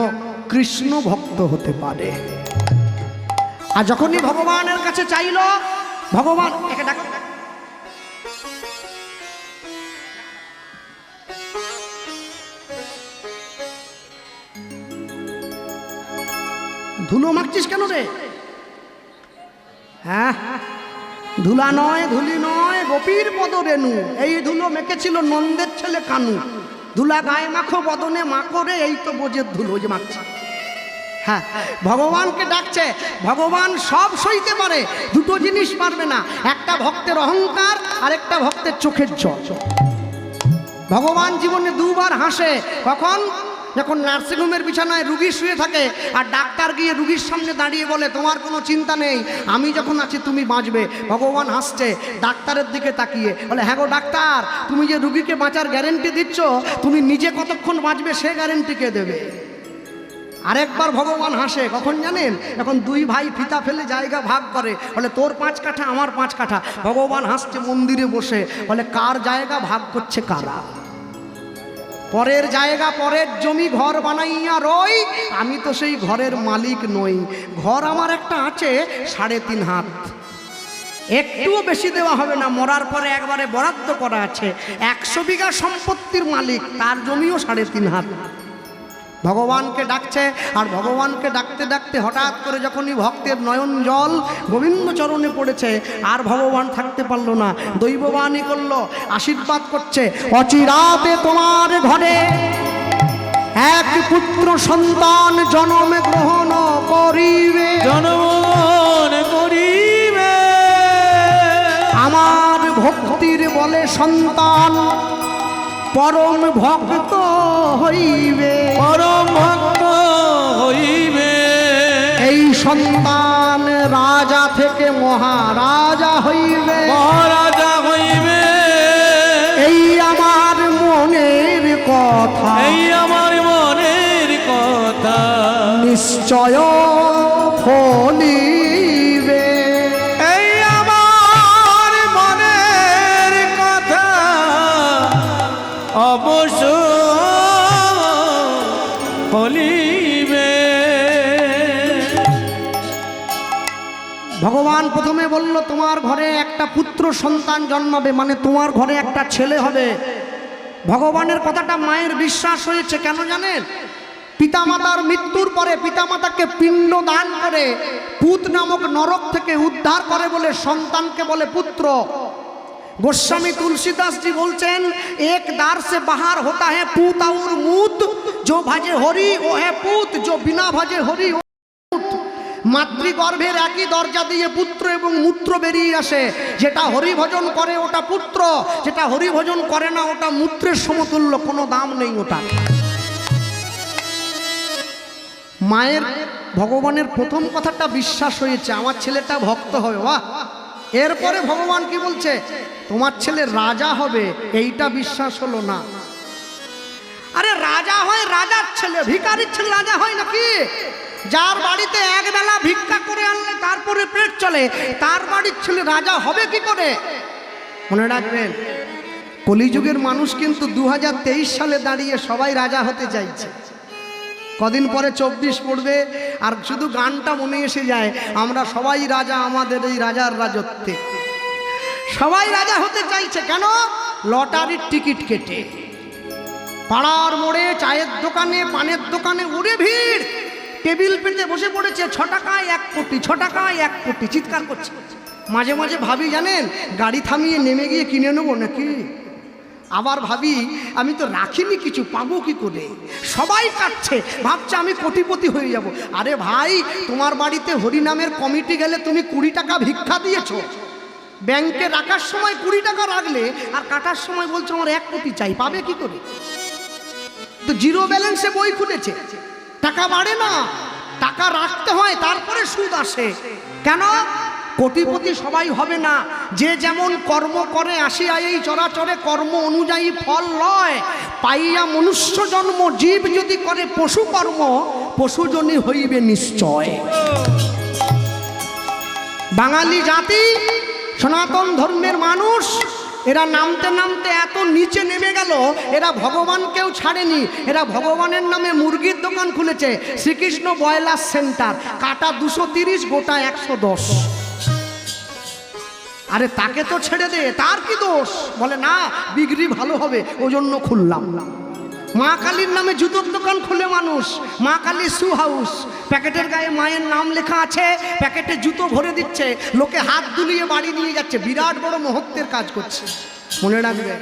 কৃষ্ণ ভক্ত হতে পারে। আর যখনই ভগবানের কাছে চাইল, ভগবান একে ডাক, ধুলো মাখছিস কেন রে? হ্যাঁ, ধুলা নয়, ধুলি নয়, গোপীর পদ রেণু। এই ধুলো মেখেছিল নন্দের ছেলে কানু। ধুলা গায়ে মাখো বদনে মাখো রে, এই তো বোঝের ধুলো যে মাখছে। হ্যাঁ, ভগবানকে ডাকছে। ভগবান সব সইতে পারে, দুটো জিনিস পারবে না, একটা ভক্তের অহংকার আর একটা ভক্তের চোখের জল। ভগবান জীবনে দুবার হাসে, কখন? যখন নার্সিংহোমের বিছানায় রুগী শুয়ে থাকে আর ডাক্তার গিয়ে রুগীর সামনে দাঁড়িয়ে বলে তোমার কোনো চিন্তা নেই, আমি যখন আছি তুমি বাঁচবে। ভগবান হাসছে ডাক্তারের দিকে তাকিয়ে, বলে হ্যাঁ গো ডাক্তার, তুমি যে রুগীকে বাঁচার গ্যারেন্টি দিচ্ছ, তুমি নিজে কতক্ষণ বাঁচবে সে গ্যারেন্টি কে দেবে? আরেকবার ভগবান হাসে, কখন জানেন? এখন দুই ভাই ফিতা ফেলে জায়গা ভাগ করে, বলে তোর 5 কাঠা আমার 5 কাঠা। ভগবান হাসছে মন্দিরে বসে, বলে কার জায়গা ভাগ করছে কারা? পরের জায়গা, পরের জমি ঘর বানাইয়া রই, আমি তো সেই ঘরের মালিক নই। ঘর আমার একটা আছে 3.5 হাত, একটুও বেশি দেওয়া হবে না, মরার পরে একবারে বরাদ্দ করা আছে। 100 বিঘা সম্পত্তির মালিক, তার জমিও 3.5 হাত। ভগবানকে ডাকছে, আর ভগবানকে ডাকতে ডাকতে হঠাৎ করে যখনই ভক্তের নয়ন জল গোবিন্দ চরণে পড়েছে, আর ভগবান থাকতে পারলো না, দৈববাণী করলো, আশীর্বাদ করছে, অচিরাতে তোমার ঘরে এক পুত্র সন্তান জন্ম গ্রহণ করিবে, জনমন করিবে। আমার ভক্তির বলে সন্তান পরম ভক্ত হইবে, পরম ভক্ত হইবে। এই সন্তান রাজা থেকে মহারাজা হইবে, মহারাজা হইবে। এই আমার মনের কথা, এই আমার মনের কথা, নিশ্চয় ফলিবে। এই আমার মনের কথা অবশ্য ফলিবে। ভগবান প্রথমে বলল তোমার ঘরে একটা পুত্র সন্তান জন্মাবে, মানে তোমার ঘরে একটা ছেলে হবে। ভগবানের কথাটা মায়ের বিশ্বাস হয়েছে, কেন জানেন? পিতামাতার মৃত্যুর পরে পিতামাতাকে পিণ্ড দান করে পুত নামক নরক থেকে উদ্ধার করে বলে সন্তানকে বলে পুত্র। गोस्वामी तुलसीदास जी बोलचेन एक दार से बाहर होता है पूत और मूत, जो भजे हरि वो है पूत, जो बिना भजे हरि वो मूत। মাতৃগর্ভের একই দরজা দিয়ে পুত্র এবং মূত্র বেরিয়ে আসে, যেটা হরি ভজন করে ওটা পুত্র, যেটা হরি ভজন করে না ওটা মূত্রের সমতুল্য, কোনো দাম নেই ওটা। মায়ের ভগবানের প্রথম কথাটা বিশ্বাস হয়েছে, আমার ছেলেটা ভক্ত হবে, বাহ। এরপরে ভগবান কি বলছে? তোমার ছেলে রাজা হবে, এইটা বিশ্বাস হলো না। আরে রাজা হয় রাজার ছেলে, ভিখারির ছেলে রাজা হয় নাকি? যার বাড়িতে এক বেলা ভিক্ষা করে আনলে তারপরে পেট চলে, তার বাড়ির ছেলে রাজা হবে কি করে? মনে রাখবেন, কলিযুগের মানুষ কিন্তু 2023 সালে দাঁড়িয়ে সবাই রাজা হতে চাইছে। কদিন পরে 24 পড়বে আর শুধু গানটা মনে এসে যায়, আমরা সবাই রাজা আমাদের এই রাজার রাজত্বে। সবাই রাজা হতে চাইছে কেন? লটারির টিকিট কেটে পাড়ার মোড়ে, চায়ের দোকানে, পানের দোকানে উড়ে ভিড়, টেবিল পেতে বসে পড়েছে, 6 টাকায় 1 কোটি, 6 টাকায় 1 কোটি চিৎকার করছে। মাঝে মাঝে ভাবি জানেন, গাড়ি থামিয়ে নেমে গিয়ে কিনে নেবো নাকি? আবার ভাবি আমি তো রাখিনি কিছু, পাবো কি করে? সবাই কাটছে, ভাবছে আমি কোটিপতি হয়ে যাব। আরে ভাই, তোমার বাড়িতে হরিনামের কমিটি গেলে তুমি 20 টাকা ভিক্ষা দিয়েছো, ব্যাংকে রাখার সময় 20 টাকা রাখলে আর কাটার সময় বলছো আমার 1 কোটি চাই, পাবে কি করে? তো জিরো ব্যালেন্সে বই খুলেছে, টাকা বাড়ে না, টাকা রাখতে হয় তারপরে সুদ আসে। কেন? কোটিপতি সবাই হবে না, যে যেমন কর্ম করে আসিয়া এই চরাচরে কর্ম অনুযায়ী ফল লয়। পাইয়া মনুষ্য জন্ম জীব যদি করে পশু কর্ম, পশুজনী হইবে নিশ্চয়। বাঙালি জাতি সনাতন ধর্মের মানুষ, এরা নামতে নামতে এত নিচে নেমে গেল, এরা ভগবানকেও ছাড়েনি। এরা ভগবানের নামে মুরগির দোকান খুলেছে, শ্রীকৃষ্ণ ব্রয়লার সেন্টার, কাটা 230, গোটা 110। আরে তাকে তো ছেড়ে দে, তার কি দোষ? বলে না, বিক্রি ভালো হবে ওই জন্য খুললাম। মা কালীর নামে জুতোর দোকান খুলে মানুষ, মা কালী শু হাউস, প্যাকেটের গায়ে মায়ের নাম লেখা আছে, প্যাকেটে জুতো ভরে দিচ্ছে, লোকে হাত দুলিয়ে বাড়ি নিয়ে যাচ্ছে, বিরাট বড় মহত্বের কাজ করছে। মনে রাখবে,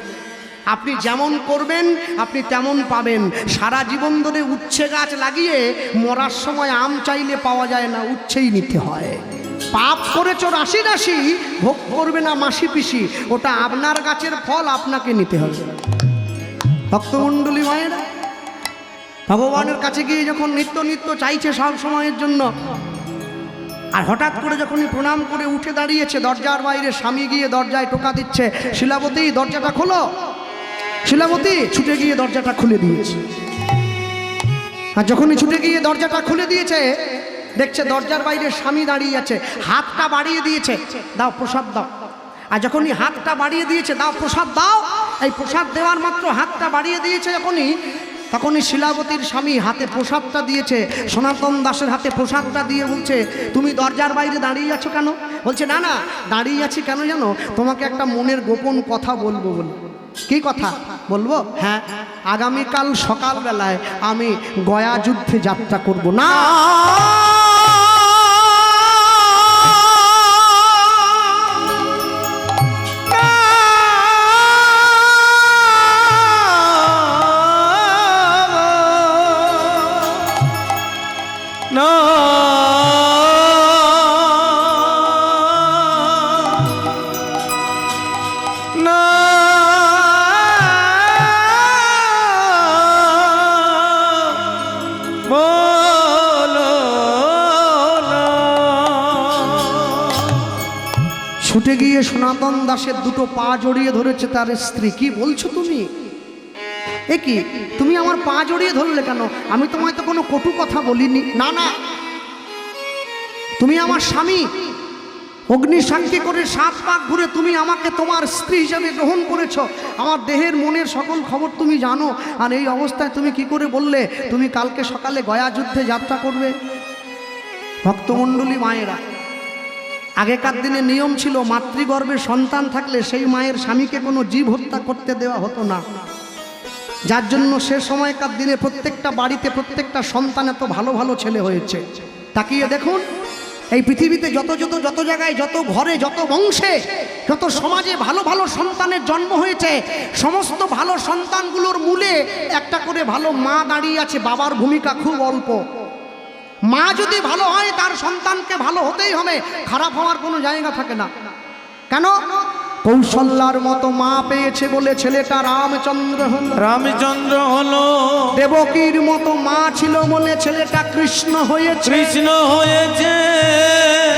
আপনি যেমন করবেন আপনি তেমন পাবেন। সারা জীবন ধরে উচ্ছে গাছ লাগিয়ে মরার সময় আম চাইলে পাওয়া যায় না, উচ্ছেই নিতে হয়। পাপ করেছ রাশি রাশি, ভোগ করবে না মাসি পিসি, ওটা আপনার গাছের ফল, আপনাকে নিতে হবে। ভক্তমণ্ডলী মায়েরা, ভগবানের কাছে গিয়ে যখন নিত্য নিত্য চাইছে সব সময়ের জন্য, আর হঠাৎ করে যখনই প্রণাম করে উঠে দাঁড়িয়েছে, দরজার বাইরে স্বামী গিয়ে দরজায় টোকা দিচ্ছে, শিলাবতী দরজাটা খোলো। শিলাবতী ছুটে গিয়ে দরজাটা খুলে দিয়েছে। আর যখনই ছুটে গিয়ে দরজাটা খুলে দিয়েছে, দেখছে দরজার বাইরে স্বামী দাঁড়িয়ে আছে, হাতটা বাড়িয়ে দিয়েছে, দাও প্রসাদ দাও। আর যখনই হাতটা বাড়িয়ে দিয়েছে, দাও প্রসাদ দাও, এই প্রসাদ দেওয়ার মাত্র হাতটা বাড়িয়ে দিয়েছে তখনই শিলাবতীর স্বামী হাতে প্রসাদটা দিয়েছে, সনাতন দাসের হাতে প্রসাদটা দিয়ে বলছে, তুমি দরজার বাইরে দাঁড়িয়ে আছো কেন? বলছে, না না, দাঁড়িয়ে আছি কেন জানো, তোমাকে একটা মনের গোপন কথা বলবো বলে। কি কথা বলবো? হ্যাঁ, আগামীকাল সকালবেলায় আমি গয়া যুদ্ধে যাত্রা করব। না ছুটে গিয়ে সনাতন দাসের দুটো পা জড়িয়ে ধরেছে তার স্ত্রী। কি বলছো তুমি? এ কি, তুমি আমার পা জড়িয়ে ধরলে কেন? আমি তোমায় তো কোনো কটু কথা বলিনি। না না, তুমি আমার স্বামী, অগ্নি সাক্ষী করে 7 পাক ঘুরে তুমি আমাকে তোমার স্ত্রী হিসেবে গ্রহণ করেছ, আমার দেহের মনের সকল খবর তুমি জানো, আর এই অবস্থায় তুমি কি করে বললে তুমি কালকে সকালে গয়া যুদ্ধে যাত্রা করবে? ভক্তমণ্ডলী মায়েরা, আগেকার দিনে নিয়ম ছিল, মাতৃগর্ভে সন্তান থাকলে সেই মায়ের স্বামীকে কোনো জীব হত্যা করতে দেওয়া হতো না। যার জন্য সে সময়কার দিনে প্রত্যেকটা বাড়িতে প্রত্যেকটা সন্তান এত ভালো ভালো ছেলে হয়েছে। তাকিয়ে দেখুন, এই পৃথিবীতে যত জায়গায়, যত ঘরে, যত বংশে, যত সমাজে ভালো ভালো সন্তানের জন্ম হয়েছে, সমস্ত ভালো সন্তানগুলোর মূলে একটা করে ভালো মা দাঁড়িয়ে আছে। বাবার ভূমিকা খুব অল্প। মা যদি ভালো হয় তার সন্তানকে ভালো হতেই হবে, খারাপ হওয়ার কোনো জায়গা থাকে না। কেন? কৌশল্যার মতো মা পেয়েছে বলে ছেলেটা রামচন্দ্র হলো। দেবকীর মতো মা ছিল বলে ছেলেটা কৃষ্ণ হয়েছে।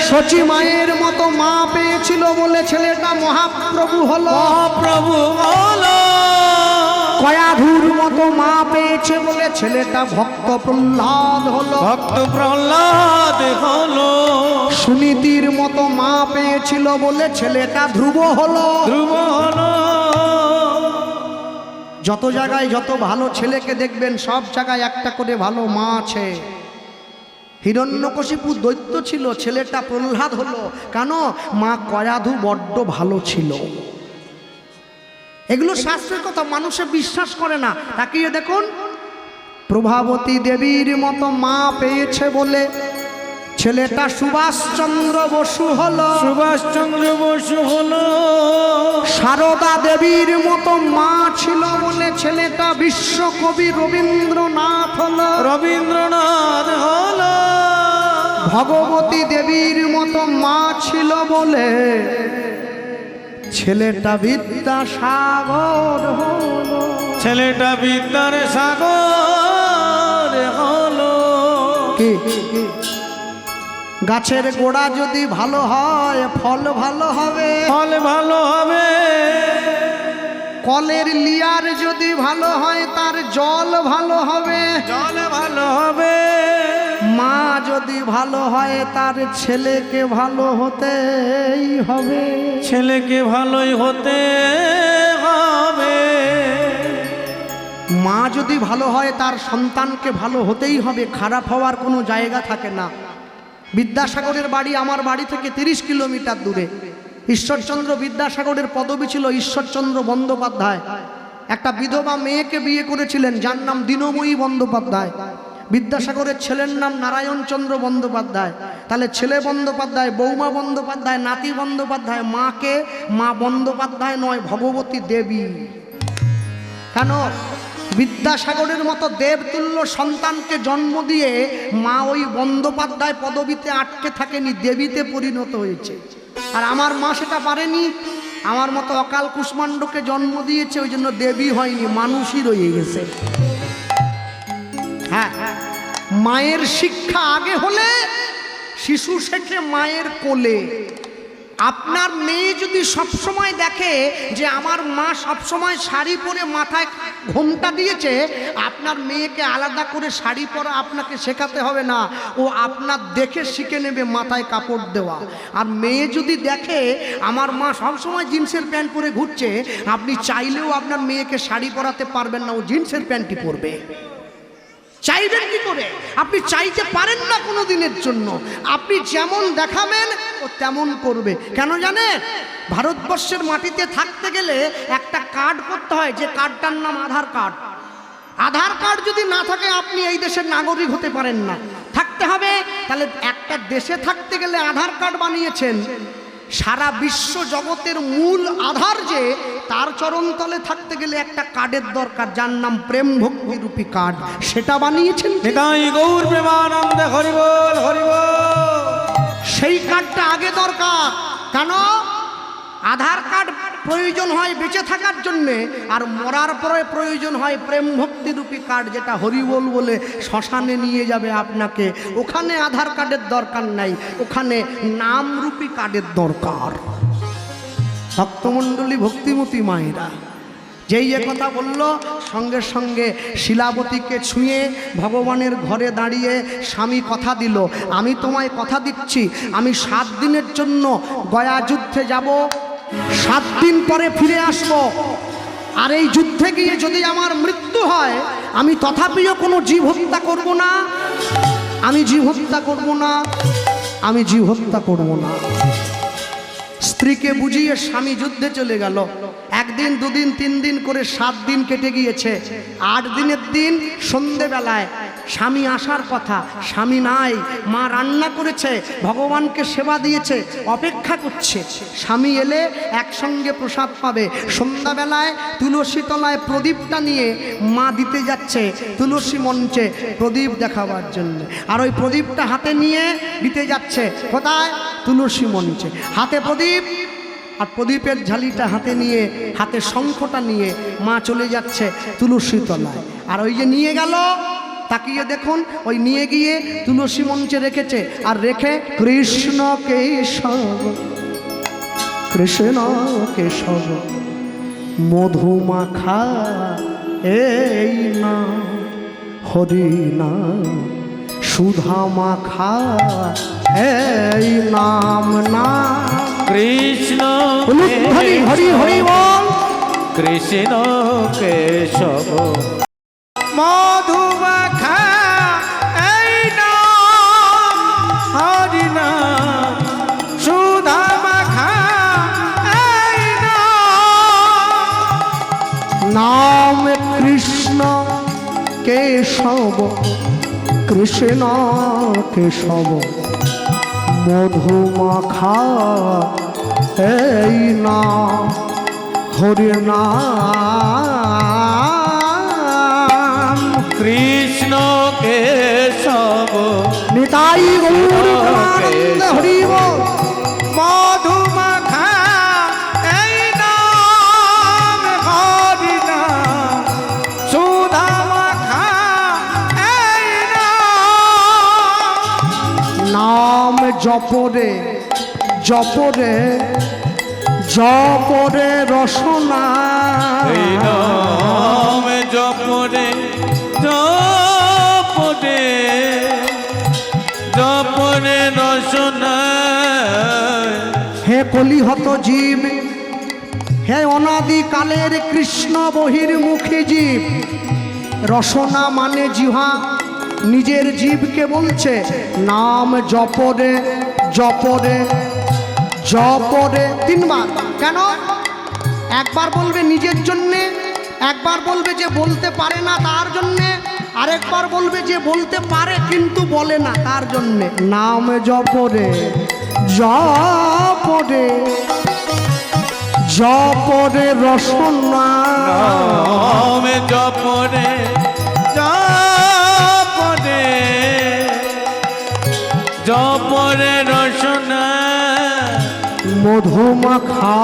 শচী মায়ের মতো মা পেয়েছিল বলে ছেলেটা মহাপ্রভু হলো। কয়াধুর মতো মা পেয়েছে বলে ছেলেটা ভক্ত প্রহ্লাদ হলো। সুনীতির মতো মা পেয়েছিল বলে ছেলেটা ধ্রুব হলো। যত জায়গায় যত ভালো ছেলেকে দেখবেন সব জায়গায় একটা করে ভালো মা আছে। হিরণ্যকশিপু দৈত্য ছিল, ছেলেটা প্রহ্লাদ হলো। কেন? মা কয়াধু বড্ড ভালো ছিল। এগুলো শাস্ত্রের কথা, মানুষে বিশ্বাস করে না। তাকিয়ে দেখুন, প্রভাবতী দেবীর মতো মা পেয়েছে বলে ছেলেটা সুভাষচন্দ্র বসু হলো। সারদা দেবীর মতো মা ছিল বলে ছেলেটা বিশ্বকবি রবীন্দ্রনাথ হলো। ভগবতী দেবীর মতো মা ছিল বলে ছেলেটা বিদ্যাসাগর হলো। বিদ্যার সাগর হলো। কি গাছের গোড়া যদি ভালো হয় ফল ভালো হবে। কলের লিয়ার যদি ভালো হয় তার জল ভালো হবে। মা যদি ভালো হয় তার ছেলেকে ভালো হতেই হবে। ভালোই হতে হবে। মা যদি ভালো হয় তার সন্তানকে ভালো হতেই হবে, খারাপ হওয়ার কোনো জায়গা থাকে না। বিদ্যাসাগরের বাড়ি আমার বাড়ি থেকে 30 কিলোমিটার দূরে। ঈশ্বরচন্দ্র বিদ্যাসাগরের পদবী ছিল ঈশ্বরচন্দ্র বন্দ্যোপাধ্যায়। একটা বিধবা মেয়েকে বিয়ে করেছিলেন যার নাম দীনময়ী বন্দ্যোপাধ্যায়। বিদ্যাসাগরের ছেলের নাম নারায়ণচন্দ্র বন্দ্যোপাধ্যায়। তাহলে ছেলে বন্দ্যোপাধ্যায়, বৌমা বন্দ্যোপাধ্যায়, নাতি বন্দ্যোপাধ্যায়। মাকে মা বন্দ্যোপাধ্যায় নয়, ভগবতী দেবী। কেন? বিদ্যাসাগরের মতো দেবতুল্য সন্তানকে জন্ম দিয়ে মা ওই বন্দ্যোপাধ্যায় পদবীতে আটকে থাকেনি, দেবীতে পরিণত হয়েছে। আর আমার মা সেটা পারেনি, আমার মতো অকাল কুষ্মাণ্ডকে জন্ম দিয়েছে, ওই জন্য দেবী হয়নি, মানুষই রয়ে গেছে। হ্যাঁ, মায়ের শিক্ষা আগে হলে শিশু শেখে মায়ের কোলে। আপনার মেয়ে যদি সবসময় দেখে যে আমার মা সবসময় শাড়ি পরে মাথায় ঘোমটা দিয়েছে, আপনার মেয়েকে আলাদা করে শাড়ি পরা আপনাকে শেখাতে হবে না, ও আপনার দেখে শিখে নেবে মাথায় কাপড় দেওয়া। আর মেয়ে যদি দেখে আমার মা সবসময় জিন্সের প্যান্ট পরে ঘুরছে, আপনি চাইলেও আপনার মেয়েকে শাড়ি পরাতে পারবেন না, ও জিন্সের প্যান্টই পরবে। চাইবেন কি করে? আপনি চাইতে পারেন না কোনো দিনের জন্য। আপনি যেমন দেখাবেন ও তেমন করবে। কেন জানেন? ভারতবর্ষের মাটিতে থাকতে গেলে একটা কার্ড করতে হয়, যে কার্ডটার নাম আধার কার্ড। আধার কার্ড যদি না থাকে আপনি এই দেশের নাগরিক হতে পারেন না। থাকতে হবে। তাহলে একটা দেশে থাকতে গেলে আধার কার্ড বানিয়েছেন। সারা বিশ্ব জগতের মূল আধার যে, তার চরণতলে থাকতে গেলে একটা কার্ডের দরকার, যার নাম প্রেম ভক্তি রূপী কার্ড। সেটা বানিয়েছেন নিতাই গৌর প্রেমানন্দে হরি বল হরি বল। সেই কার্ডটা আগে দরকার। কেন? আধার কার্ড প্রয়োজন হয় বেঁচে থাকার জন্যে, আর মরার পরে প্রয়োজন হয় প্রেম ভক্তি রূপী কার্ড, যেটা হরিবোল বলে শ্মশানে নিয়ে যাবে আপনাকে। ওখানে আধার কার্ডের দরকার নাই, ওখানে নামরূপী কার্ডের দরকার। ভক্তমণ্ডলী, ভক্তিমতী মায়েরা, যেই কথা বলল, সঙ্গে সঙ্গে শিলাবতীকে ছুঁয়ে ভগবানের ঘরে দাঁড়িয়ে স্বামী কথা দিল, আমি তোমায় কথা দিচ্ছি, আমি 7 দিনের জন্য গয়া যুদ্ধে যাব, 7 দিন পরে ফিরে আসব। আর এই যুদ্ধে গিয়ে যদি আমার মৃত্যু হয়, আমি তথাপিও কোনো জীব হত্যা করব না, আমি জীব হত্যা করব না, আমি জীব হত্যা করব না। স্ত্রীকে বুঝিয়ে স্বামী যুদ্ধে চলে গেল। 1 দিন 2 দিন 3 দিন করে 7 দিন কেটে গিয়েছে। 8 দিনের দিন সন্ধেবেলায় স্বামী আসার কথা, স্বামী নাই। মা রান্না করেছে, ভগবানকে সেবা দিয়েছে, অপেক্ষা করছে। স্বামী এলে একসঙ্গে প্রসাদ পাবে। সন্ধ্যাবেলায় তুলসী তলায় প্রদীপটা নিয়ে মা দিতে যাচ্ছে তুলসী মঞ্চে প্রদীপ দেখাবার জন্য। আর ওই প্রদীপটা হাতে নিয়ে দিতে যাচ্ছে কোথায়? তুলসী মঞ্চে। হাতে প্রদীপ, আর প্রদীপের ঝালিটা হাতে নিয়ে, হাতে শঙ্খটা নিয়ে মা চলে যাচ্ছে তুলসী তলায়। আর ওই যে নিয়ে গেল, তাকিয়ে দেখুন, ওই নিয়ে গিয়ে তুলসী মঞ্চে রেখেছে। আর রেখে কৃষ্ণ কেশব, কৃষ্ণ কেশব মধুমাখা এই না, হরি না সুধা মাখা এই নাম না। কৃষ্ণ হরি হরি হরি বল। কৃষ্ণ কেশব মধুমাখা এই নাম, হরি নাম সুধা মাখা এই নাম কৃষ্ণ কেশব, কৃষ্ণ কেশব মধুমাখা এই নাম, হরি নাম। কৃষ্ণ কেশব নিতাই গৌর প্রেমানন্দে হরি বল। মধুমাখা এই নাম, হরি নাম সুধা মাখা এই নাম জপরে জপরে জপরে রসনা, এই নাম জপরে জপরে জপরে রসনা। হে কলিহত জীব, হে অনাদি কালের কৃষ্ণ বহির্মুখী জীব। রসনা মানে জিহ্বা, নিজের জীবকে বলছে নাম জপরে জপরে জপরে 3 বার। কেন? একবার বলবে নিজের জন্যে, একবার বলবে যে বলতে পারে না তার জন্যে, আরেকবার বলবে যে বলতে পারে কিন্তু বলে না তার জন্যে। নাম জপরে জপরে জপরে রসনা নাম জপরে জপরে জপরে রসনা মধুমাখা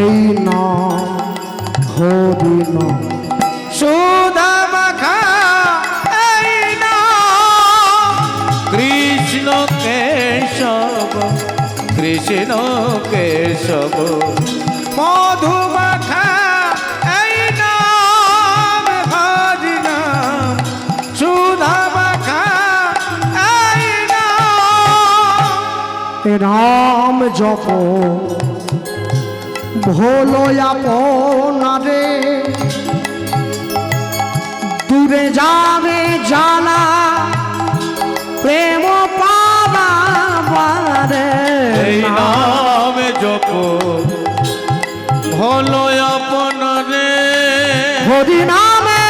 এই নাম হরি নাম সুধা মাখা এই নাম কৃষ্ণ কেশব কৃষ্ণ কেশব মধু মাখা এই নাম হরি নাম সুধা মাখা এই নাম এ নাম জপ ভোলো আপনারে দূরে যাবে জানা প্রেম পাবারে এই নাম জপ হলো আপনারে হরি নামে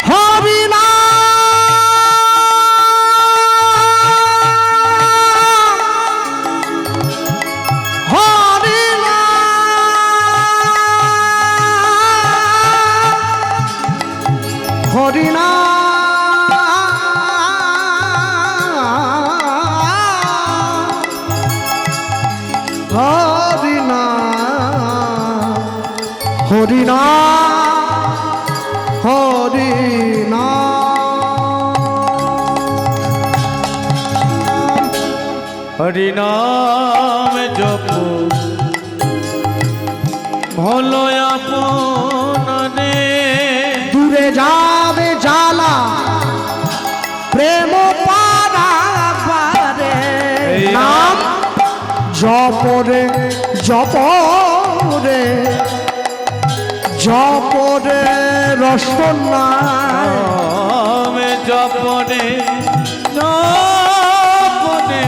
হরি হরি হরি হরি হরি হরি নাম জপ হলো আপনারে দূরে যাবে জালা প্রেম পারাবারে নাম জপরে জপরে জপরে রসনা নাম জপরে জপরে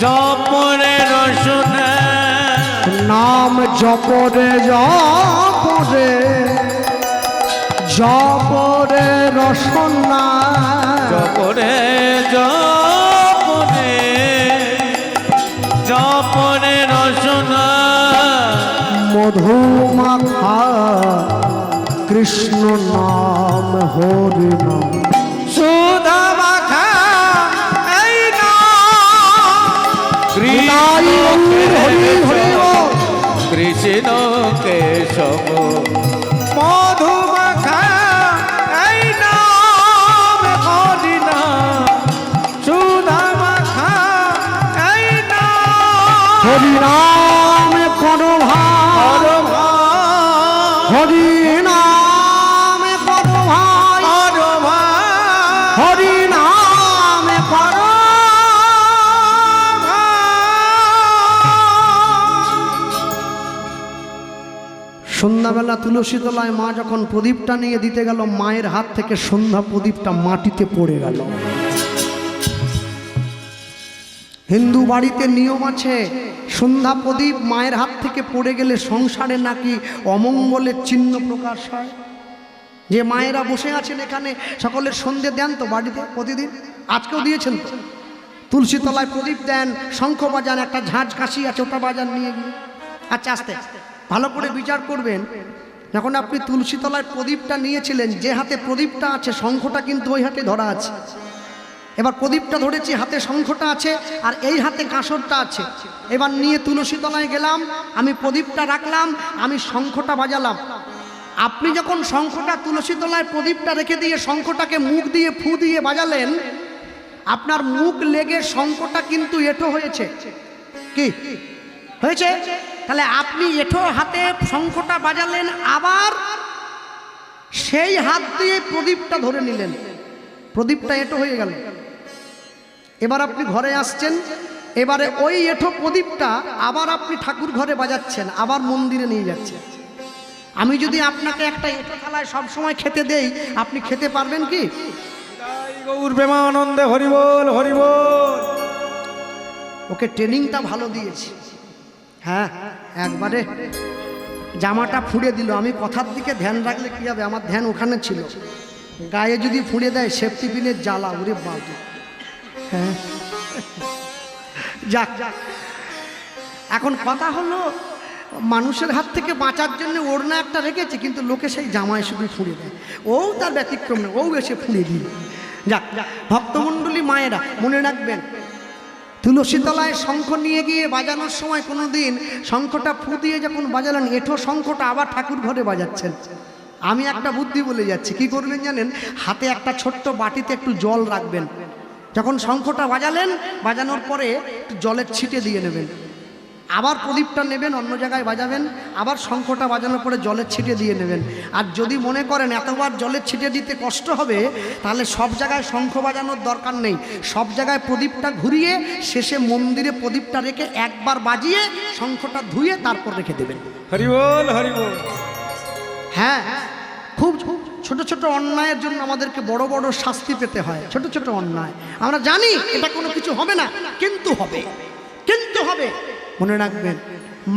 জপরে রসনা নাম জপরে জপরে জপরে রসনা জপরে জপরে জপরে রসনা মধুমাখা কৃষ্ণ নাম হরি নাম সুধা মাখা এই নাম কৃষ্ণ কেশব মধু মাখা এই নাম হরি নাম সুধা মাখা এই নাম হরি নাম করো ভাই হরি নাম করো ভাই হরি নাম করো সন্ধ্যাবেলা তুলসী তলায় মা যখন প্রদীপটা নিয়ে দিতে গেল মায়ের হাত থেকে সন্ধ্যা প্রদীপটা মাটিতে পড়ে গেল। হিন্দু বাড়িতে নিয়ম আছে সন্ধ্যা প্রদীপ মায়ের হাত থেকে পড়ে গেলে সংসারে নাকি অমঙ্গলের চিহ্ন প্রকাশ হয়। যে মায়েরা বসে আছেন এখানে সকলের সন্ধে দেন তো বাড়িতে প্রতিদিন, আজকেও দিয়েছেন তো। তুলসী তলায় প্রদীপ দেন, শঙ্খ বাজান, একটা ঝাঁঝ কাশি আছে ওটা বাজান নিয়ে গিয়ে। আচ্ছা আস্তে ভালো করে বিচার করবেন, যখন আপনি তুলসী তলায় প্রদীপটা নিয়েছিলেন যে হাতে প্রদীপটা আছে শঙ্খটা কিন্তু ওই হাতে ধরা আছে। এবার প্রদীপটা ধরেছি হাতে শঙ্খটা আছে আর এই হাতে কাঁসরটা আছে। এবার নিয়ে তুলসী তলায় গেলাম, আমি প্রদীপটা রাখলাম, আমি শঙ্খটা বাজালাম। আপনি যখন শঙ্খটা তুলসী তলায় প্রদীপটা রেখে দিয়ে শঙ্খটাকে মুখ দিয়ে ফু দিয়ে বাজালেন, আপনার মুখ লেগে শঙ্খটা কিন্তু এঁঠো হয়েছে। কি হয়েছে? তাহলে আপনি এঁঠো হাতে শঙ্খটা বাজালেন, আবার সেই হাত দিয়ে প্রদীপটা ধরে নিলেন, প্রদীপটা এঁঠো হয়ে গেল। এবার আপনি ঘরে আসছেন, এবারে ওই এঁঠো প্রদীপটা আবার আপনি ঠাকুর ঘরে বাজাচ্ছেন, আবার মন্দিরে নিয়ে যাচ্ছেন। আমি যদি আপনাকে একটা এঁঠো থালায় সবসময় খেতে দেই, আপনি খেতে পারবেন কি? গৌর প্রেমানন্দে হরিবোল হরিবোল। ওকে ট্রেনিংটা ভালো দিয়েছি। হ্যাঁ একবারে জামাটা ফুঁড়ে দিল। আমি কথার দিকে ধ্যান রাখলে কি হবে, আমার ধ্যান ওখানে ছিল। গায়ে যদি ফুঁড়ে দেয় সেফটি পিনের জ্বালা, ওরে বাবা। হ্যাঁ যাক, এখন কথা হলো মানুষের হাত থেকে বাঁচার জন্য ওড়না একটা রেখেছে, কিন্তু লোকে সেই জামায় শুধু ফুঁড়ে দেয়। ও তার ব্যতিক্রম না, ও এসে ফুঁড়ে দিল। যাক, ভক্তমণ্ডলী মায়েরা মনে রাখবেন, তুলসী তলায় শঙ্খ নিয়ে গিয়ে বাজানোর সময় কোনোদিন শঙ্খটা ফু দিয়ে যখন বাজালেন, এঁঠো শঙ্খটা আবার ঠাকুর ঘরে বাজাচ্ছেন। আমি একটা বুদ্ধি বলে যাচ্ছি, কি করবেন জানেন? হাতে একটা ছোট্ট বাটিতে একটু জল রাখবেন। যখন শঙ্খটা বাজালেন, বাজানোর পরে একটু জলের ছিটে দিয়ে নেবেন। আবার প্রদীপটা নেবেন, অন্য জায়গায় বাজাবেন, আবার শঙ্খটা বাজানোর পরে জলের ছিটে দিয়ে নেবেন। আর যদি মনে করেন এতবার জলের ছিটে দিতে কষ্ট হবে, তাহলে সব জায়গায় শঙ্খ বাজানোর দরকার নেই। সব জায়গায় প্রদীপটা ঘুরিয়ে শেষে মন্দিরে প্রদীপটা রেখে একবার বাজিয়ে শঙ্খটা ধুয়ে তারপর রেখে দেবেন। হরি বল, হরি বল। হ্যাঁ, খুব ছোট ছোট অন্যায়ের জন্য আমাদেরকে বড় বড় শাস্তি পেতে হয়। ছোট ছোট অন্যায় আমরা জানি এটা কোনো কিছু হবে না, কিন্তু হবে, কিন্তু হবে। মনে রাখবেন,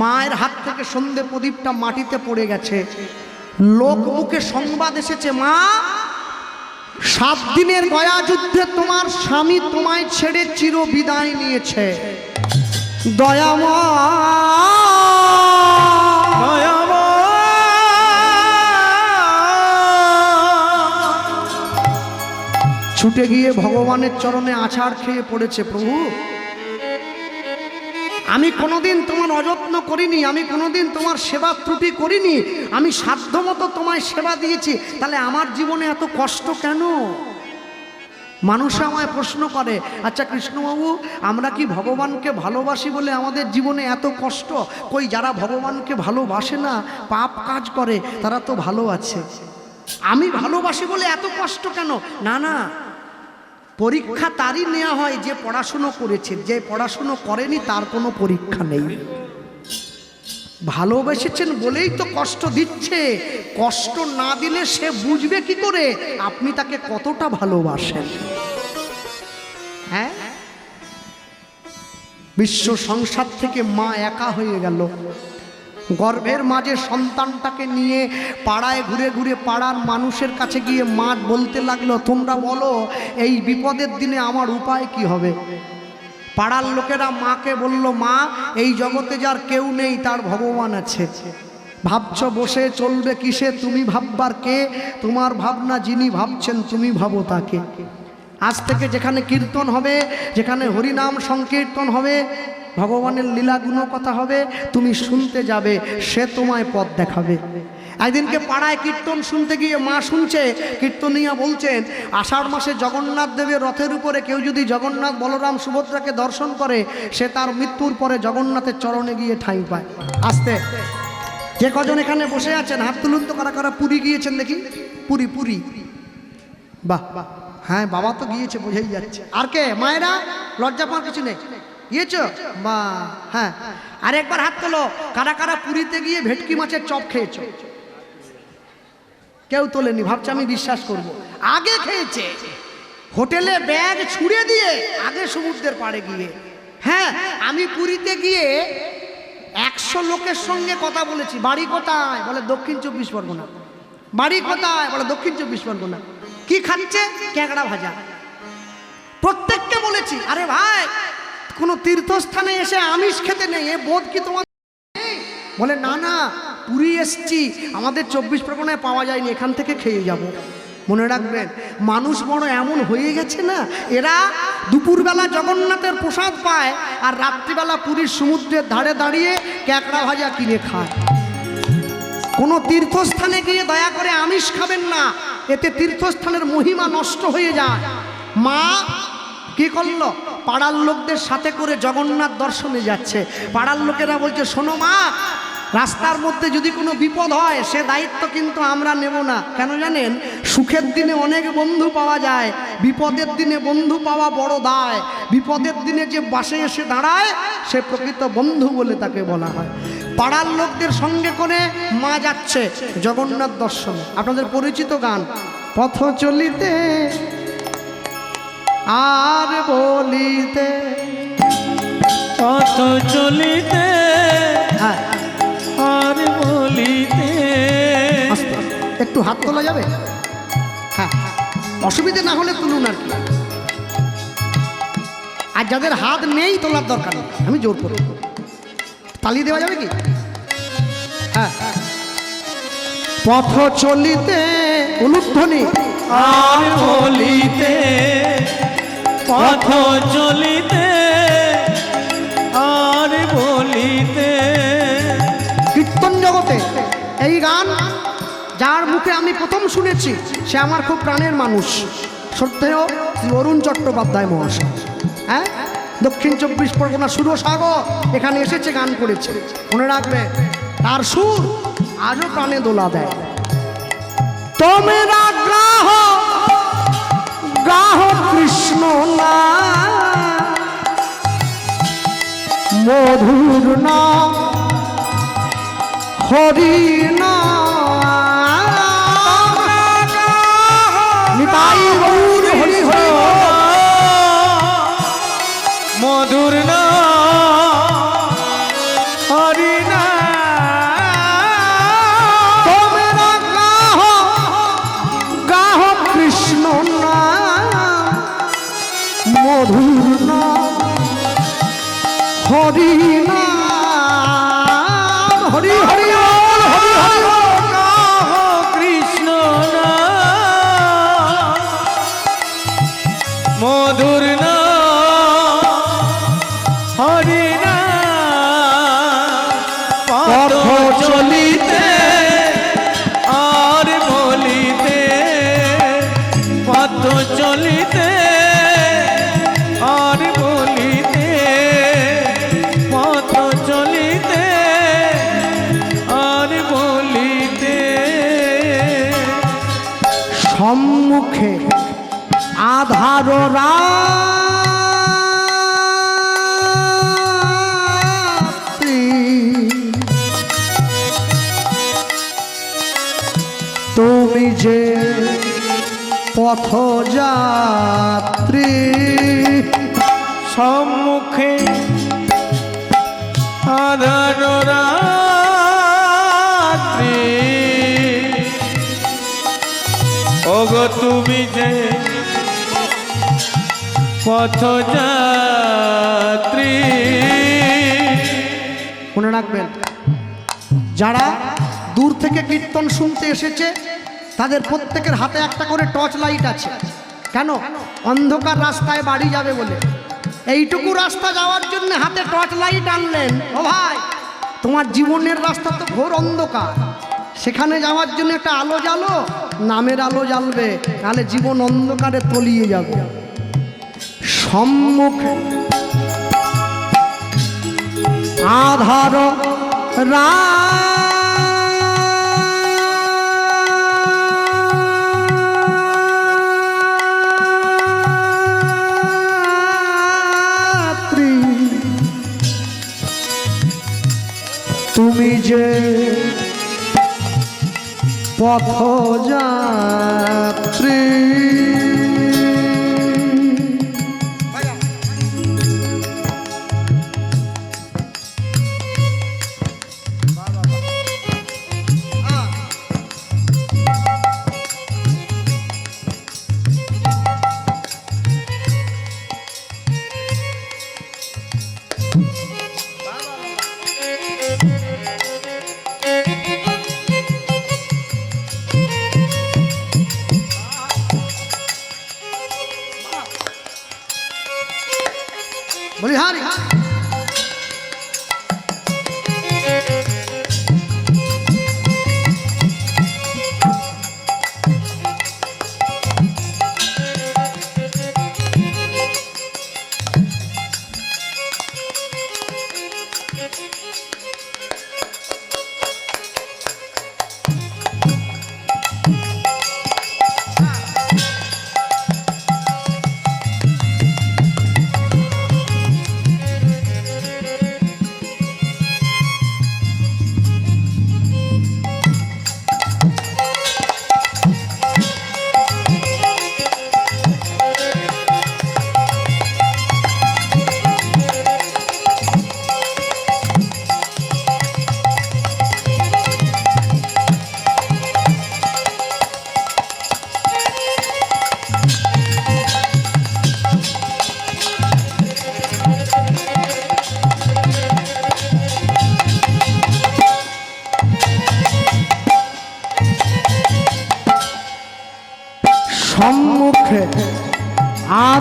মায়ের হাত থেকে সন্ধে প্রদীপটা মাটিতে পড়ে গেছে। লোক মুখে সংবাদ এসেছে, মা 7 দিনের গয়া যুদ্ধে তোমার স্বামী তোমায় ছেড়ে চির বিদায় নিয়েছে। ছুটে গিয়ে ভগবানের চরণে আছাড় খেয়ে পড়েছে, প্রভু আমি কোনোদিন তোমার অযত্ন করিনি, আমি কোনোদিন তোমার সেবা ত্রুটি করিনি, আমি সাধ্যমতো তোমায় সেবা দিয়েছি, তাহলে আমার জীবনে এত কষ্ট কেন? মানুষ আমায় প্রশ্ন করে, আচ্ছা কৃষ্ণবাবু, আমরা কি ভগবানকে ভালোবাসি বলে আমাদের জীবনে এত কষ্ট? কই, যারা ভগবানকে ভালোবাসে না, পাপ কাজ করে, তারা তো ভালো আছে। আমি ভালোবাসি বলে এত কষ্ট কেন? না না, পরীক্ষা তারই নেওয়া হয় যে পড়াশুনো করেছে, যে পড়াশুনো করেনি তার কোনো পরীক্ষা নেই। ভালোবেসেছেন বলেই তো কষ্ট দিচ্ছে। কষ্ট না দিলে সে বুঝবে কি করে আপনি তাকে কতটা ভালোবাসেন? হ্যাঁ, বিশ্ব সংসার থেকে মা একা হয়ে গেল। গর্ভের মাঝে সন্তানটাকে নিয়ে পাড়ায় ঘুরে ঘুরে পাড়ার মানুষের কাছে গিয়ে মা বলতে লাগলো, তোমরা বলো এই বিপদের দিনে আমার উপায় কি হবে? পাড়ার লোকেরা মাকে বলল, মা এই জগতে যার কেউ নেই তার ভগবান আছে। ভাবছ বসে চলবে কিসে, তুমি ভাববার কে? তোমার ভাবনা যিনি ভাবছেন তুমি ভাবো তাকে। আজ থেকে যেখানে কীর্তন হবে, যেখানে হরিনাম সংকীর্তন হবে, ভগবানের লীলা গুণ কথা হবে, তুমি শুনতে যাবে, সে তোমায় পথ দেখাবে। একদিনকে পাড়ায় কীর্তন শুনতে গিয়ে মা শুনছে, কীর্তনিয়া বলছেন, আষাঢ় মাসে জগন্নাথ দেবের রথের উপরে কেউ যদি জগন্নাথ বলরাম সুভদ্রাকে দর্শন করে, সে তার মৃত্যুর পরে জগন্নাথের চরণে গিয়ে ঠাঁই পায়। আসতে যে কজন এখানে বসে আছেন হাত তুলুন তো, কারা কারা পুরী গিয়েছেন দেখি? পুরী, পুরী, বাহ বাহ, হ্যাঁ বাবা তো গিয়েছে, বোঝাই যাচ্ছে। আর কে? মায়েরা লজ্জা পাওয়ার কিছু নেই, গিয়েছ? বা হ্যাঁ, আর একবার হাত তোলো, কারা কারা পুরীতে গিয়ে ভেটকি মাছের চপ খেয়েছ? কেউ তোলেনি, ভাবছে আমি বিশ্বাস করব। আগে খেয়েছে হোটেলে ব্যাগ ছুঁড়ে দিয়ে, আগে সমুদ্রের পাড়ে গিয়ে। হ্যাঁ, আমি পুরীতে গিয়ে 100 লোকের সঙ্গে কথা বলেছি। বাড়ি কোথায়? বলে দক্ষিণ 24 পরগনা। বাড়ি কোথায়? বলে দক্ষিণ 24 পরগনা। কি খাচ্ছে? ক্যাঁকড়া ভাজা। প্রত্যেককে বলেছি, আরে ভাই কোনো তীর্থস্থানে এসে আমিষ খেতে নেই, এ বোধ কি তোমার? বলে না না, পুরী এসছি, আমাদের 24 পরগনায় পাওয়া যায়নি, এখান থেকে খেয়ে যাব। মনে রাখবেন, মানুষ বড় এমন হয়ে গেছে না, এরা দুপুরবেলা জগন্নাথের প্রসাদ পায় আর রাত্রিবেলা পুরীর সমুদ্রের ধারে দাঁড়িয়ে ক্যাঁকড়া ভাজা কিনে খায়। কোনো তীর্থস্থানে গিয়ে দয়া করে আমিষ খাবেন না, এতে তীর্থস্থানের মহিমা নষ্ট হয়ে যায়। মা কি করলো? পাড়ার লোকদের সাথে করে জগন্নাথ দর্শনে যাচ্ছে। পাড়ার লোকেরা বলছে, শোনো মা, রাস্তার মধ্যে যদি কোনো বিপদ হয় সে দায়িত্ব কিন্তু আমরা নেব না। কেন জানেন? সুখের দিনে অনেক বন্ধু পাওয়া যায়, বিপদের দিনে বন্ধু পাওয়া বড় দায়। বিপদের দিনে যে পাশে এসে দাঁড়ায় সে প্রকৃত বন্ধু বলে তাকে বলা হয়। পাড়ার লোকদের সঙ্গে করে মা যাচ্ছে জগন্নাথ দর্শনে। আপনাদের পরিচিত গান, পথ চলিতে আর বলিতে পথ চলিতে হ্যাঁ আর বলিতে। আস্তে আস্তে। একটু হাত তোলা যাবে? হ্যাঁ, অসুবিধে না হলে তুলুন আর কি। আর যাদের হাত নেই তোলার দরকার নেই, আমি জোর করব। তালি দেওয়া যাবে কি? হ্যাঁ, পথ চলিতে অনুধ্বনি আর বলিতে পথ চলিতে আর বলিতে। কীর্তন জগতে এই গান যার মুখে আমি প্রথম শুনেছি সে আমার খুব প্রাণের মানুষ, শ্রদ্ধেয় শ্রী অরুণ চট্টোপাধ্যায় মহাশয়। হ্যাঁ, দক্ষিণ 24 পরগনা সুরসাগর এখানে এসেছে, গান করেছে। মনে রাখবে, তার সুর আজও প্রাণে দোলা দেয়। তোমরা গাহ গাহ কৃষ্ণ না মধুর না হরি না নিতাই গৌর হরি হরি মধুর না হরি না। তোমরা গাহ গাহ কৃষ্ণ না মধুর না হরি না হরি হরি বল, হরি হরি বল। গাহ কৃষ্ণ না মধুর না হরি না। পথ চলিতে আর বলিতে পথ চলিতে আর বলিতে পথ চলিতে আর বলিতে। সম্মুখে আধার রাত্রি তুমি যে পথযাত্রী সম্মুখে আধার রাত্রি ওগো তুমি যে পথযাত্রী। মনে রাখবেন, যারা দূর থেকে কীর্তন শুনতে এসেছে তাদের প্রত্যেকের হাতে একটা করে টর্চ লাইট আছে। কেন? অন্ধকার রাস্তায় বাড়ি যাবে বলে। এইটুকু রাস্তা যাওয়ার জন্য হাতে টর্চ লাইট আনলেন। ও ভাই, তোমার জীবনের রাস্তা তো ঘোর অন্ধকার, সেখানে যাওয়ার জন্য একটা আলো জ্বালো, নামের আলো জ্বালবে, তাহলে জীবন অন্ধকারে তলিয়ে যাবে। সম্মুখে আধার রাত্রি তুমি যে পথযাত্রী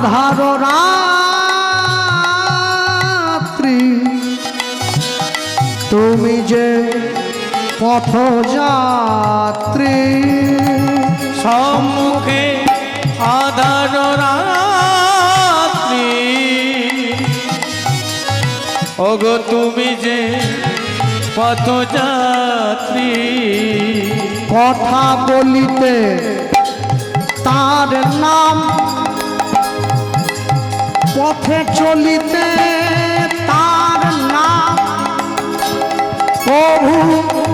আধার রাত্রি তুমি যে পথযাত্রী সম্মুখে আধার রাত্রি ওগো তুমি যে পথযাত্রী কথা বলিতে তার নাম পথে চলিতে তার নাম প্রভু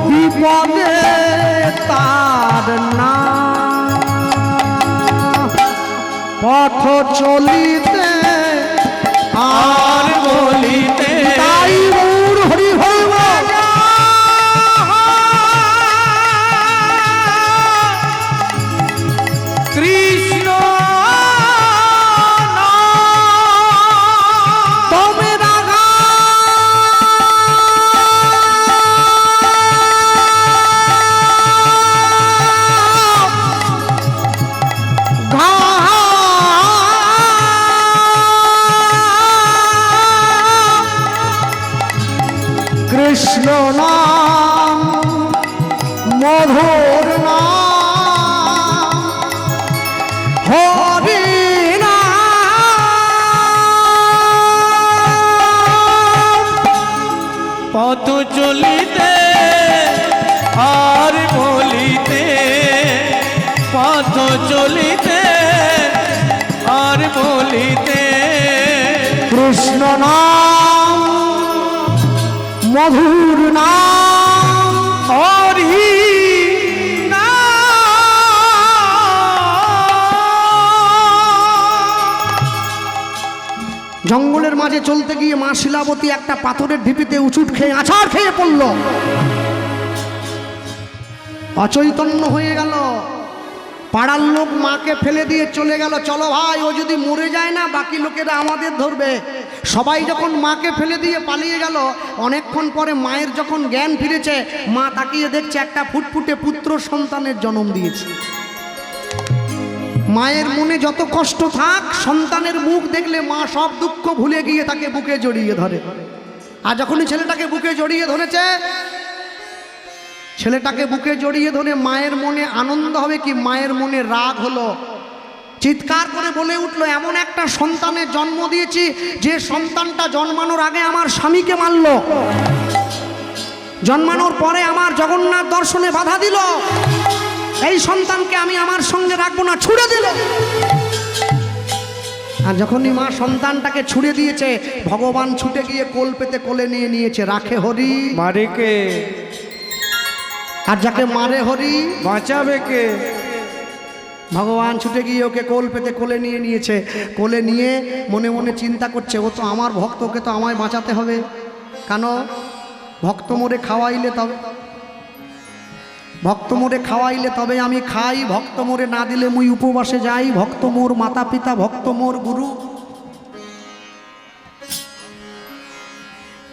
বিপদে তার নাম পথ চলিতে আর বলিতে তাই গৌর হরি হরি বল। কৃষ্ণ তুমি রাগা কৃষ্ণ নাম মধুর নাম হরি পথ চলিতে আর বলিতে পথ চলিতে আর বলিতে কৃষ্ণ নাম মধুর নাম হরি জঙ্গলের মাঝে চলতে গিয়ে মা শিলাবতী একটা পাথরের ঢিপিতে উচুট খেয়ে আছাড় খেয়ে পড়ল, অচৈতন্য হয়ে গেল। পাড়ার লোক মাকে ফেলে দিয়ে চলে গেল, চলো ভাই ও যদি মরে যায় না বাকি লোকেরা আমাদের ধরবে। সবাই যখন মাকে ফেলে দিয়ে পালিয়ে গেল, অনেকক্ষণ পরে মায়ের যখন জ্ঞান ফিরেছে, মা তাকিয়ে দেখছে একটা ফুটফুটে পুত্র সন্তানের জন্ম দিয়েছে। মায়ের মনে যত কষ্ট থাক, সন্তানের মুখ দেখলে মা সব দুঃখ ভুলে গিয়ে তাকে বুকে জড়িয়ে ধরে। আর যখনই ছেলেটাকে বুকে জড়িয়ে ধরেছে, ছেলেটাকে বুকে জড়িয়ে ধরে মায়ের মনে আনন্দ হবে কি মায়ের মনে রাগ হলো, চিৎকার করে বলে উঠলো, এমন একটা সন্তানের জন্ম দিয়েছি যে সন্তানটা জন্মানোর আগে আমার স্বামীকে মারল, জন্মানোর পরে আমার জগন্নাথ দর্শনে বাধা দিল, এই সন্তানকে আমি আমার সঙ্গে রাখবো না, ছুড়ে দিল। আর যখনই মা সন্তানটাকে ছুড়ে দিয়েছে, ভগবান ছুটে গিয়ে কোল পেতে কোলে নিয়ে নিয়েছে। রাখে হরি মারে কে, আর যাকে মারে হরি বাঁচাবে কে। ভগবান ছুটে গিয়ে ওকে কোল পেতে কোলে নিয়ে নিয়েছে। কোলে নিয়ে মনে মনে চিন্তা করছে, ও তো আমার ভক্ত, ওকে তো আমায় বাঁচাতে হবে। কেন? ভক্ত মোরে খাওয়াইলে তবে, ভক্ত মোরে খাওয়াইলে তবে আমি খাই, ভক্ত মোরে না দিলে মুই উপবাসে যাই, ভক্ত মোর মাতা পিতা, ভক্ত মোর গুরু।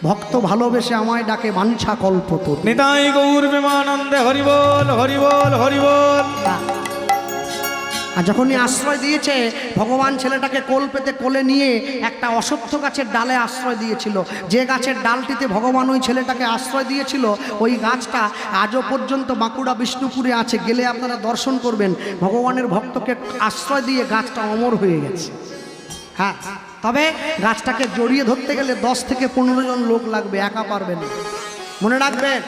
ভক্ত ভালোবেসে আমায় ডাকে বাঞ্ছা কল্পতরু। নিতাই গৌর প্রেমানন্দে হরি বল হরি বল হরি বল। আর যখনই আশ্রয় দিয়েছে, ভগবান ছেলেটাকে কোল পেতে কোলে নিয়ে একটা অশ্বত্থ গাছের ডালে আশ্রয় দিয়েছিল। যে গাছের ডালটিতে ভগবান ওই ছেলেটাকে আশ্রয় দিয়েছিল, ওই গাছটা আজও পর্যন্ত বাঁকুড়া বিষ্ণুপুরে আছে। গেলে আপনারা দর্শন করবেন, ভগবানের ভক্তকে আশ্রয় দিয়ে গাছটা অমর হয়ে গেছে। হ্যাঁ, তবে গাছটাকে জড়িয়ে ধরতে গেলে 10 থেকে 15 জন লোক লাগবে, একা পারবেন। মনে রাখবেন,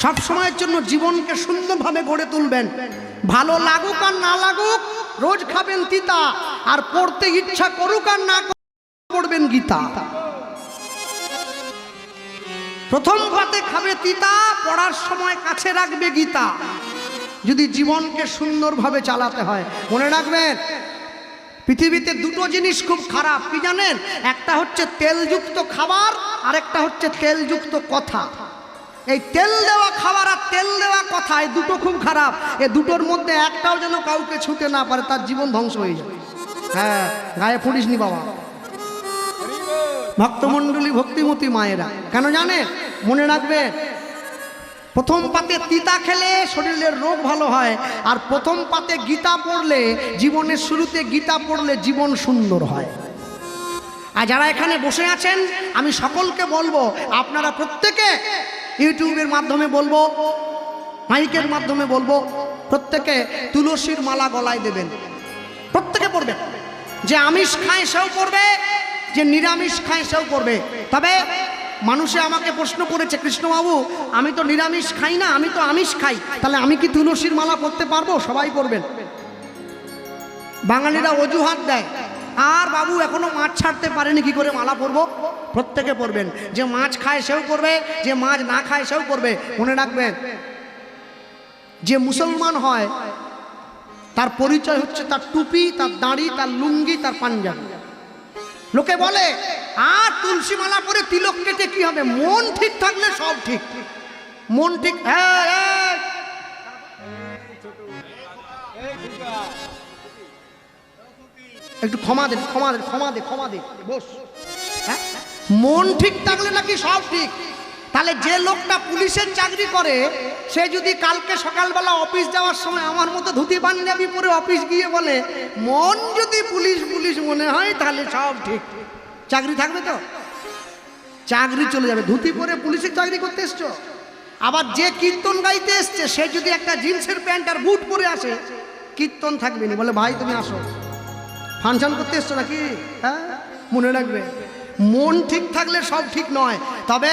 সব সময়ের জন্য জীবনকে সুন্দরভাবে গড়ে তুলবেন। ভালো লাগুক আর না লাগুক, রোজ খাবেন তিতা, আর পড়তে ইচ্ছা করুক আর না পড়বেন গীতা। প্রথম পাতে খাবে তিতা, পড়ার সময় কাছে রাখবে গীতা, যদি জীবনকে সুন্দরভাবে চালাতে হয়। মনে রাখবেন, পৃথিবীতে দুটো জিনিস খুব খারাপ, কি জানেন? একটা হচ্ছে তেলযুক্ত খাবার, আর একটা হচ্ছে তেলযুক্ত কথা। এই তেল দেওয়া খাবার আর তেল দেওয়া কথা, এই দুটো খুব খারাপ। এই দুটোর মধ্যে একটাও যেন কাউকে ছুঁতে না পারে, তার জীবন ধ্বংস হয়ে যায়। হ্যাঁ, গায়ে পড়িসনি বাবা। ভক্তমণ্ডলী, ভক্তিমতী মায়েরা, কেন জানে? মনে রাখবে, প্রথম পাতে তিতা খেলে শরীরের রোগ ভালো হয়, আর প্রথম পাতে গীতা পড়লে, জীবনের শুরুতে গীতা পড়লে জীবন সুন্দর হয়। আর যারা এখানে বসে আছেন আমি সকলকে বলবো, আপনারা প্রত্যেকে ইউটিউবের মাধ্যমে বলবো, মাইকের মাধ্যমে বলবো, প্রত্যেকে তুলসীর মালা গলায় দেবেন, প্রত্যেকে পড়বে। যে আমিষ খায় সেও পড়বে, যে নিরামিষ খায় সেও পড়বে। তবে মানুষে আমাকে প্রশ্ন করেছে, কৃষ্ণবাবু আমি তো নিরামিষ খাই না, আমি তো আমিষ খাই, তাহলে আমি কি তুলসীর মালা পড়তে পারবো? সবাই পড়বেন। বাঙালিরা অজুহাত দেয়, আর বাবু এখনো মাছ ছাড়তে পারেনি, কি করে মালা পরবো? প্রত্যেকে পড়বেন। যে মাছ খায় সেও পড়বে, যে মাছ না খায় সেও পড়বে। মনে রাখবেন, যে মুসলমান হয় তার পরিচয় হচ্ছে তার টুপি, তার দাড়ি, তার লুঙ্গি, তার পাঞ্জাবি। লোকে বলে আর তুলসী মালা পরে তিলক কেটে কি হবে? মন ঠিক থাকলে সব ঠিক। মন ঠিক, একটু ক্ষমা দে, ক্ষমা দে, ক্ষমা দে, ক্ষমা দে, বস। হ্যাঁ, মন ঠিক থাকলে নাকি সব ঠিক। তাহলে যে লোকটা পুলিশের চাকরি করে, সে যদি কালকে সকালবেলা অফিস যাওয়ার সময় আমার মতো ধুতি পাঞ্জাবি পরে অফিস গিয়ে বলে মন যদি পুলিশ পুলিশ মনে হয়, তাহলে সব ঠিক, চাকরি থাকবে তো? চাকরি চলে যাবে। ধুতি পরে পুলিশের চাকরি করতে এসছো? আবার যে কীর্তন গাইতে এসছে, সে যদি একটা জিন্সের প্যান্ট আর বুট পরে আসে, কীর্তন থাকবে না। বলে ভাই তুমি আসো, ফাংশন করতে এসছো নাকি? হ্যাঁ, মনে রাখবে, মন ঠিক থাকলে সব ঠিক নয়। তবে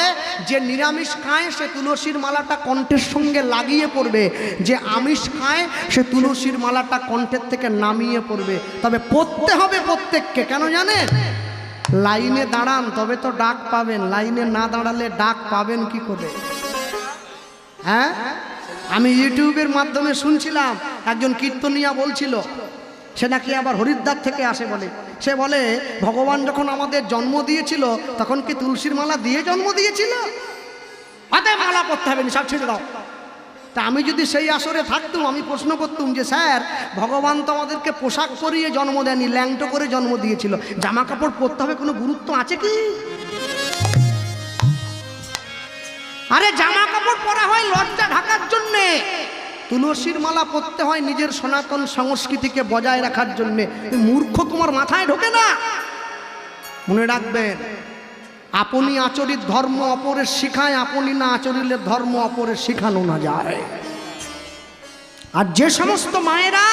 যে নিরামিষ খায় সে তুলসীর মালাটা কণ্ঠের সঙ্গে লাগিয়ে পড়বে, যে আমিষ খায় সে তুলসীর মালাটা কণ্ঠের থেকে নামিয়ে পড়বে। তবে পড়তে হবে প্রত্যেককে। কেন জানেন? লাইনে দাঁড়ান তবে তো ডাক পাবেন, লাইনে না দাঁড়ালে ডাক পাবেন কি করে? হ্যাঁ, আমি ইউটিউবের মাধ্যমে শুনছিলাম, একজন কীর্তনিয়া বলছিল, সে নাকি আবার হরিদ্বার থেকে আসে বলে। সে বলে ভগবান যখন আমাদের জন্ম দিয়েছিল তখন কি তুলসীর মালা দিয়ে জন্ম দিয়েছিল? অতএব মালা পড়তে হবে না, সব ছেড়ে দাও। তা আমি যদি সেই আসরে থাকতাম, আমি প্রশ্ন করতাম যে স্যার, ভগবান তো আমাদেরকে পোশাক পরিয়ে জন্ম দেয়নি, ল্যাংটো করে জন্ম দিয়েছিল, জামা কাপড় পরতে হবে কোনো গুরুত্ব আছে কি? আরে জামা কাপড় পরা হয় লজ্জা ঢাকার জন্যে, তুলসীর মালা পরতে হয় নিজের সনাতন সংস্কৃতিকে বজায় রাখার জন্যে। মূর্খ তোমার মাথায় ঢোকে না। মনে রাখবেন, আপনি আচরিত ধর্ম অপরের শিখায়, আপনি না আচরিলে ধর্ম অপরের শিখানো না যায়। আর যে সমস্ত মায়েরা,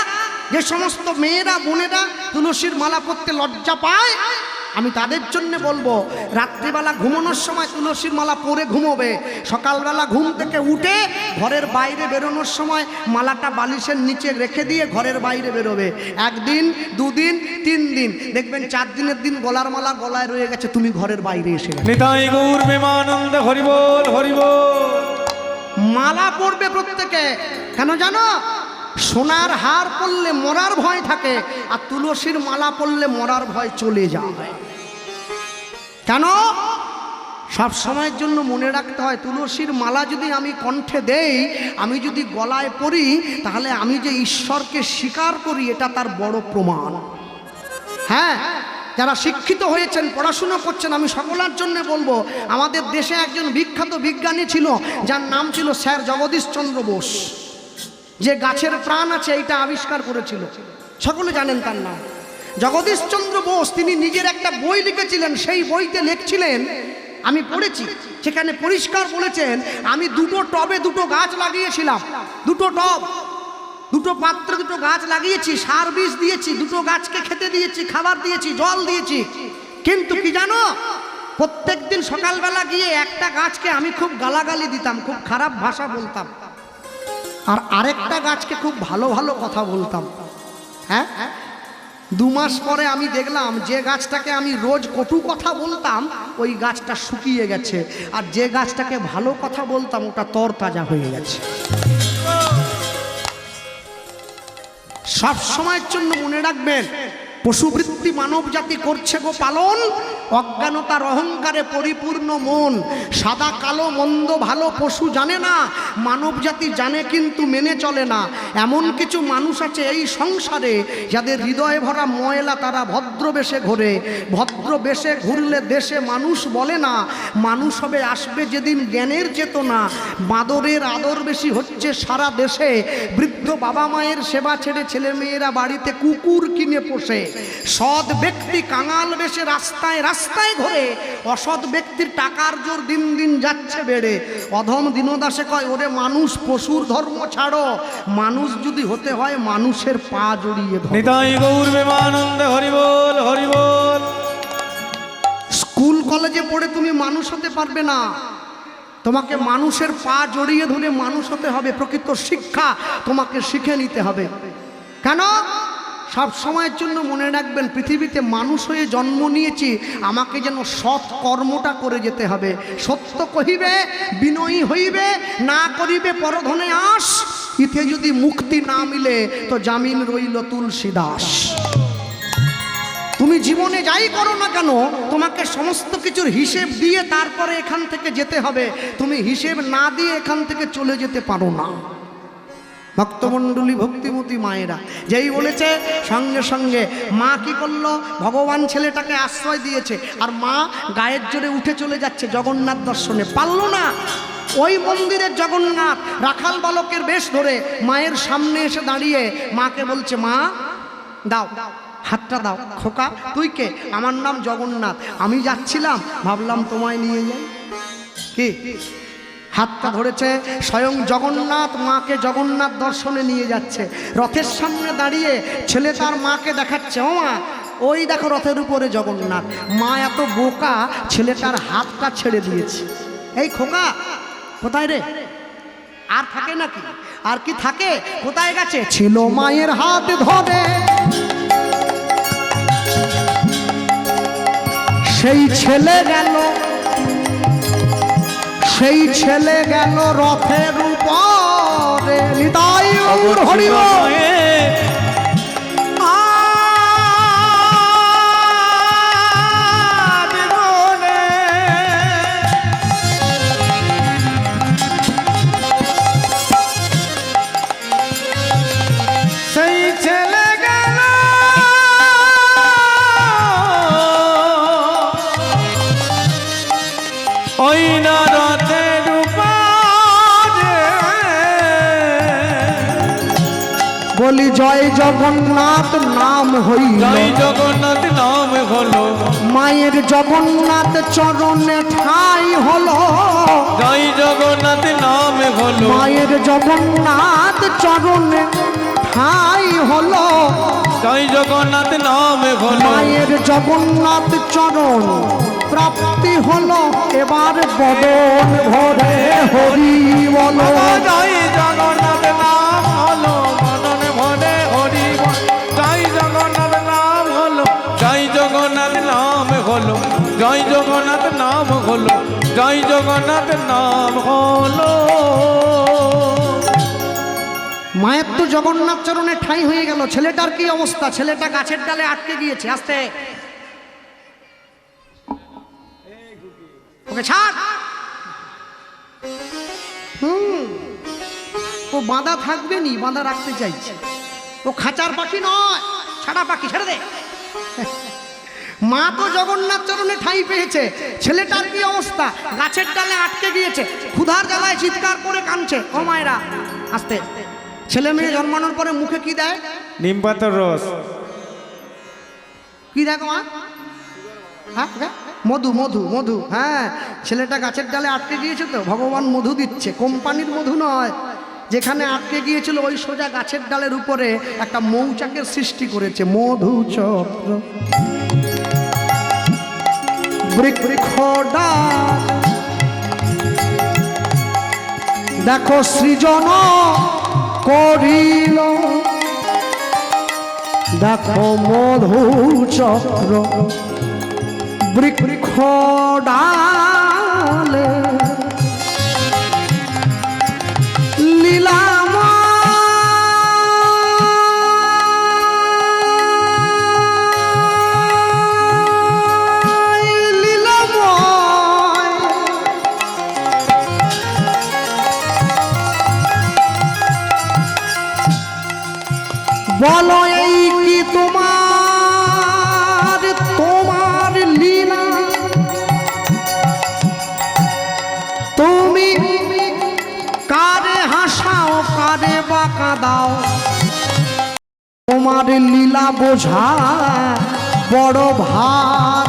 যে সমস্ত মেয়েরা, বোনেরা তুলসীর মালা পরতে লজ্জা পায়, আমি তাদের জন্য বলবো, রাত্রিবেলা ঘুমানোর সময় তুলসীর মালা পরে ঘুমোবে। সকালবেলা ঘুম থেকে উঠে ঘরের বাইরে বেরোনোর সময় মালাটা বালিশের নিচে রেখে দিয়ে ঘরের বাইরে বেরোবে। একদিন, দুদিন, 3 দিন, দেখবেন 4 দিনের দিন গলার মালা গলায় রয়ে গেছে, তুমি ঘরের বাইরে এসে গেছো। নিতাই গৌর প্রেমানন্দ হরি বল, হরি বল। মালা পরবে প্রত্যেকে। কেন জানো? সোনার হার পরলে মরার ভয় থাকে, আর তুলসীর মালা পরলে মরার ভয় চলে যায়। কেন? সব সময়ের জন্য মনে রাখতে হয়, তুলসীর মালা যদি আমি কণ্ঠে দেই, আমি যদি গলায় পরি, তাহলে আমি যে ঈশ্বরকে স্বীকার করি, এটা তার বড় প্রমাণ। হ্যাঁ, যারা শিক্ষিত হয়েছেন, পড়াশুনো করছেন, আমি সকলের জন্য বলবো, আমাদের দেশে একজন বিখ্যাত বিজ্ঞানী ছিল, যার নাম ছিল স্যার জগদীশ চন্দ্র বোস। যে গাছের প্রাণ আছে এইটা আবিষ্কার করেছিল, সকলে জানেন তার নাম জগদীশ চন্দ্র বোস। তিনি নিজের একটা বই লিখেছিলেন, সেই বইতে লিখছিলেন, আমি পড়েছি, সেখানে পরিষ্কার বলেছেন, আমি 2টো টবে 2টো গাছ লাগিয়েছিলাম, 2টো টব, 2টো পাত্রে 2টো গাছ লাগিয়েছি, সার বীজ দিয়েছি, 2টো গাছকে খেতে দিয়েছি, খাবার দিয়েছি, জল দিয়েছি। কিন্তু কি জানো, প্রত্যেকদিন সকালবেলা গিয়ে একটা গাছকে আমি খুব গালাগালি দিতাম, খুব খারাপ ভাষা বলতাম, আর আরেকটা গাছকে খুব ভালো ভালো কথা বলতাম। হ্যাঁ, 2 মাস পরে আমি দেখলাম, যে গাছটাকে আমি রোজ কটু কথা বলতাম ওই গাছটা শুকিয়ে গেছে, আর যে গাছটাকে ভালো কথা বলতাম ওটা তরতাজা হয়ে গেছে। সব সময়ের জন্য মনে রাখবেন, পশুবৃত্তি মানব জাতি করছে গো পালন, অজ্ঞানতার অহংকারে পরিপূর্ণ মন। সাদা কালো মন্দ ভালো পশু জানে না, মানব জাতি জানে কিন্তু মেনে চলে না। এমন কিছু মানুষ আছে এই সংসারে যাদের হৃদয়ে ভরা ময়লা, তারা ভদ্র বেশে ঘোরে। ভদ্র বেশে ঘুরলে দেশে মানুষ বলে না, মানুষ হবে আসবে যেদিন জ্ঞানের চেতনা। বাঁদরের আদর বেশি হচ্ছে সারা দেশে, বৃদ্ধ বাবা মায়ের সেবা ছেড়ে ছেলে মেয়েরা বাড়িতে কুকুর কিনে পোষে। সৎ ব্যক্তি কাঙাল বেশে রাস্তায় রাস্তায় ঘোরে, অসৎ ব্যক্তির টাকার জোর দিন দিন যাচ্ছে বেড়ে। অধম দীনদাসে কয়, ওরে মানুষ পশুর ধর্ম ছাড়ো, মানুষ যদি হতে হয় মানুষের পা জড়িয়ে ধরো। নিতাই গৌর প্রেমানন্দে হরি বল হরি বল। স্কুল কলেজে পড়ে তুমি মানুষ হতে পারবে না, তোমাকে মানুষের পা জড়িয়ে ধরে মানুষ হতে হবে। প্রকৃত শিক্ষা তোমাকে শিখে নিতে হবে। কেন? সব সময়ের জন্য মনে রাখবেন, পৃথিবীতে মানুষ হয়ে জন্ম নিয়েছি, আমাকে যেন সৎ কর্মটা করে যেতে হবে। সত্য কহিবে, বিনয়ী হইবে, না করিবে পরধনে আস। ইতে যদি মুক্তি না মিলে তো জামিন রইল তুলসী দাস। তুমি জীবনে যাই করো না কেন, তোমাকে সমস্ত কিছুর হিসেব দিয়ে তারপরে এখান থেকে যেতে হবে। তুমি হিসেব না দিয়ে এখান থেকে চলে যেতে পারো না। ভক্তমণ্ডলী, ভক্তিমতী মায়েরা যেই বলেছে, সঙ্গে সঙ্গে মা কি করলো, ভগবান ছেলেটাকে আশ্রয় দিয়েছে, আর মা গায়ের জোরে উঠে চলে যাচ্ছে জগন্নাথ দর্শনে। পারল না। ওই মন্দিরের জগন্নাথ রাখাল বালকের বেশ ধরে মায়ের সামনে এসে দাঁড়িয়ে মাকে বলছে, মা দাও, হাতটা দাও। খোকা তুই কে? আমার নাম জগন্নাথ, আমি যাচ্ছিলাম, ভাবলাম তোমায় নিয়ে যাই। কি? হাতটা ধরেছে স্বয়ং জগন্নাথ, মাকে জগন্নাথ দর্শনে নিয়ে যাচ্ছে। রথের সামনে দাঁড়িয়ে ছেলে তার মাকে দেখাচ্ছে, ও মা ওই দেখো রথের উপরে জগন্নাথ। মা এত বোকা, ছেলেটার হাতটা ছেড়ে দিয়েছে। এই খোকা কোথায় রে? আর থাকে নাকি? আর কি থাকে? কোথায় গেছে? ছিল মায়ের হাত ধরে, সেই ছেলে গেল, সেই ছেলে গেল রথের উপরে। নিতাই গৌর হরি বল। সেই ছেলে গেল ওই না রথের উপরে। বলি জয় জগন্নাথ নাম হইল, জয় জগন্নাথ নাম হলো, মায়ের জগন্নাথ চরণে ঠাই হলো। জয় জগন্নাথ নাম হলো, মায়ের জগন্নাথ চরণে ঠাই হলো। জয় জগন্নাথ নাম হলো, মায়ের জগন্নাথ চরণ প্রাপ্তি হলো। এবার বদন ভরে হরি বলো। জয় জগন্নাথ নাম হলো, মনন ভরে হরি বল। জয় জগন্নাথ নাম হলো, জয় জগন্নাথ নাম হলো, জয় জগন্নাথ নাম হলো, জয় জগন্নাথ নাম হলো। মায়ের তো জগন্নাথ চরণে ঠাঁই হয়ে গেল। ছেলেটার কি অবস্থা? ছেলেটা গাছের ডালে আটকে গিয়েছে। আস্তে ওকে ছাড়। ও বাঁধা থাকবে নি, বাঁধা রাখতে চাইছে। ও খাঁচার পাখি নয়, ছাড়া পাখি, ছেড়ে দে। মা তো জগন্নাথ চরণে ঠাঁই পেয়েছে, ছেলেটার কি অবস্থা? গাছের ডালে আটকে গিয়েছে, ক্ষুধার জ্বালায় চিৎকার করে কাঁদছে। ও মায়েরা আস্তে। ছেলে মেয়ে জন্মানোর পরে মুখে কি দেয়? নিম পাতার রস। কি দেখো মা? হ্যাঁ মধু, মধু, মধু। হ্যাঁ, ছেলেটা গাছের ডালে আটকে গিয়েছে তো ভগবান মধু দিচ্ছে। কোম্পানির মধু নয়, যেখানে আটকে গিয়েছিল ওই সোজা গাছের ডালের উপরে একটা মৌচাকের সৃষ্টি করেছে। মধু চক্র বৃক্ষডা দেখো সৃজন করিল, দেখো মধু চক্র বৃক্ষ ডালে লীলাম বলো এই কি তোমার তোমার লীলা, তুমি কারে হাসাও কারে বা কাঁদাও, তোমার লীলা বোঝা বড় ভার।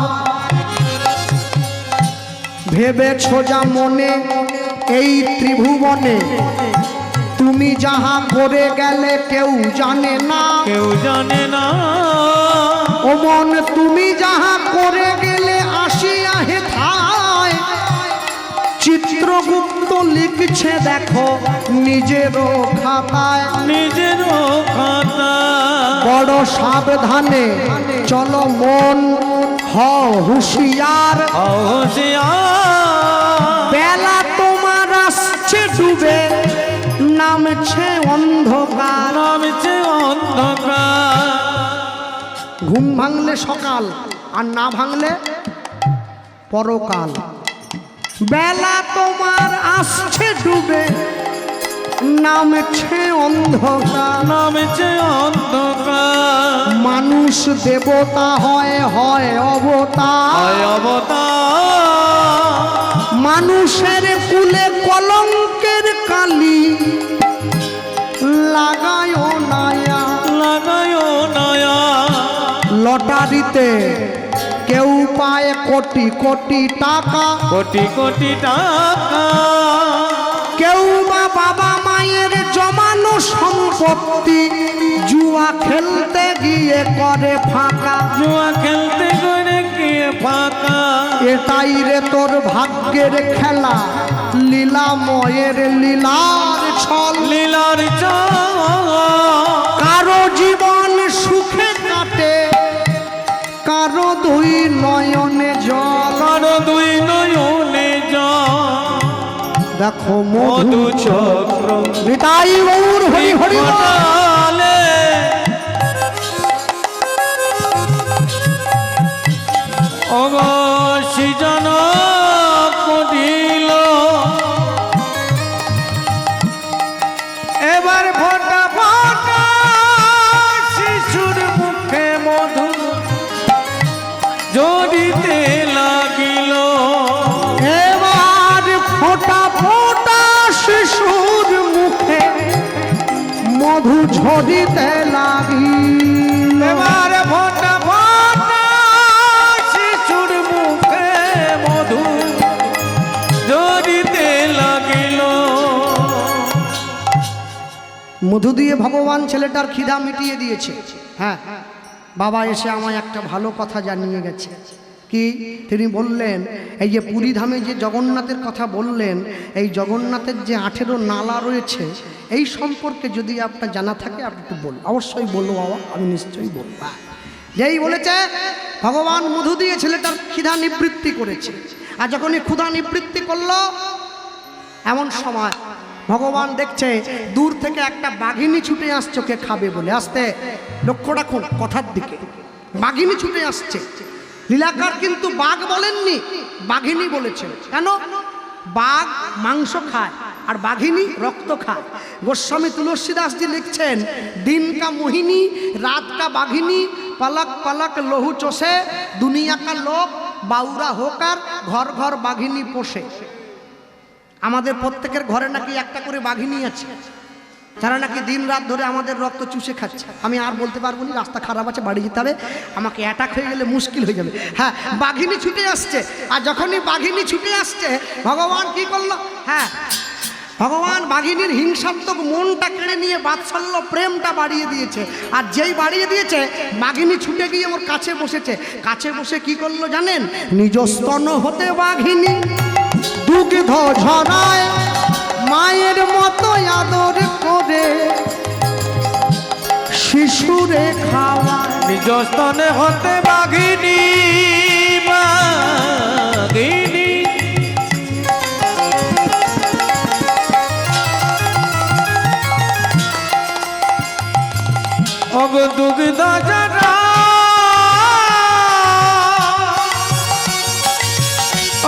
ভেবেছ যা মনে এই ত্রিভুবনে, তুমি যাহা করে গেলে কেউ জানে না, কেউ জানে না। ও মন তুমি যাহা করে গেলে আসিয়া হেথায়, চিত্রগুপ্ত লিখছে দেখো নিজেরও খাতায়, নিজেরও খাতা। বড় সাবধানে চলো মন, হও হুঁশিয়ার, বেলা তোমার আসছে ডুবে, নামছে অন্ধকার। নামছে অন্ধকার। ঘুম ভাঙলে সকাল আর না ভাঙলে পরকাল। বেলা তোমার আসছে ডুবে, নামছে অন্ধকার। নামছে অন্ধকার। মানুষ দেবতা হয় হয় অবতার, হয় অবতার। মানুষের কুলে কলঙ্কের কালি লাগায় নায়া, লাগায় নয়া। লটারিতে কেউ পায় কোটি কোটি টাকা, কোটি কোটি টাকা। কেউ বা বাবা মায়ের জমানো সম্পত্তি জুয়া খেলতে গিয়ে করে ফাঁকা। জুয়া খেলতে করে গিয়ে ফাঁকা। এটাই রে তোর ভাগ্যের খেলা, লীলাময়ের লীলার ছল। লীলার ছল। কারো জীবন সুখে কাটে, কারো দুই নয়নে জল। কারো দুই নয়নে জল। দেখো মধু চক্র নিতাই গৌর হরি হরি বল। ঘটালে। অবসৃজন করিল। এবার ফোঁটা ফোঁটা শিশুর মুখে মধু জড়িতে লাগিল। এবার ফোঁটা ফোঁটা শিশুর মুখে মধু ঝরিতে লাগিল। এবার ফোঁটা ফোঁটা শিশুর মুখে মধু জড়িতে লাগিল। মধু দিয়ে ভগবান ছেলেটার খিদা মিটিয়ে দিয়েছে। হ্যাঁ, বাবা এসে আমায় একটা ভালো কথা জানিয়ে গেছে। কি তিনি বললেন, এই যে পুরী ধামে যে জগন্নাথের কথা বললেন, এই জগন্নাথের যে 18 নালা রয়েছে, এই সম্পর্কে যদি আপনার জানা থাকে আপনি একটু বলুন। অবশ্যই বলবো বাবা, আমি নিশ্চয়ই বলবো। যেই বলেছে ভগবান মধু দিয়ে ছেলেটার খিদা নিবৃত্তি করেছে, আর যখনই ক্ষুধা নিবৃত্তি করলো, এমন সময় ভগবান দেখছে দূর থেকে একটা বাঘিনী ছুটে আসছে ওকে খাবে বলে। আসতে লক্ষ্য রাখুন কথার দিকে, বাঘিনী ছুটে আসছে। লীলাকার কিন্তু বাঘ বলেননি, বাঘিনী বলেছেন। কেন? বাঘ মাংস খায় আর বাঘিনী রক্ত খায়। গোস্বামী তুলসীদাসজি লিখছেন, দিন কা মোহিনী রাত কা বাঘিনী, पलक पलक लहू चोषे दुनिया का लोक बाउरा होकर घर घर बाघिनी पोषे। আমাদের প্রত্যেকের ঘরে নাকি একটা করে বাঘিনী আছে, যারা নাকি দিন রাত ধরে আমাদের রক্ত চুষে খাচ্ছে। আমি আর বলতে পারবো না, রাস্তা খারাপ আছে, বাড়ি যেতে হবে, আমাকে অ্যাটাক হয়ে গেলে মুশকিল হয়ে যাবে। হ্যাঁ, বাঘিনী ছুটে আসছে, আর যখনই বাঘিনী ছুটে আসছে ভগবান কি করলো? হ্যাঁ, ভগবান বাঘিনীর হিংসাত্মক মনটা কেড়ে নিয়ে বাৎসল্য প্রেমটা বাড়িয়ে দিয়েছে। আর যেই বাড়িয়ে দিয়েছে, বাঘিনী ছুটে গিয়ে ওর কাছে বসেছে। কাছে বসে কি করলো জানেন? নিজ স্তন হতে বাঘিনী দুগ্ধ ঝরায়, মায়ের মতো আদর করে শিশুরে খাওয়ায়। নিজ স্তনে হতে বাঘিনী বাঘিনী অগ দুগ্ধ ঝরা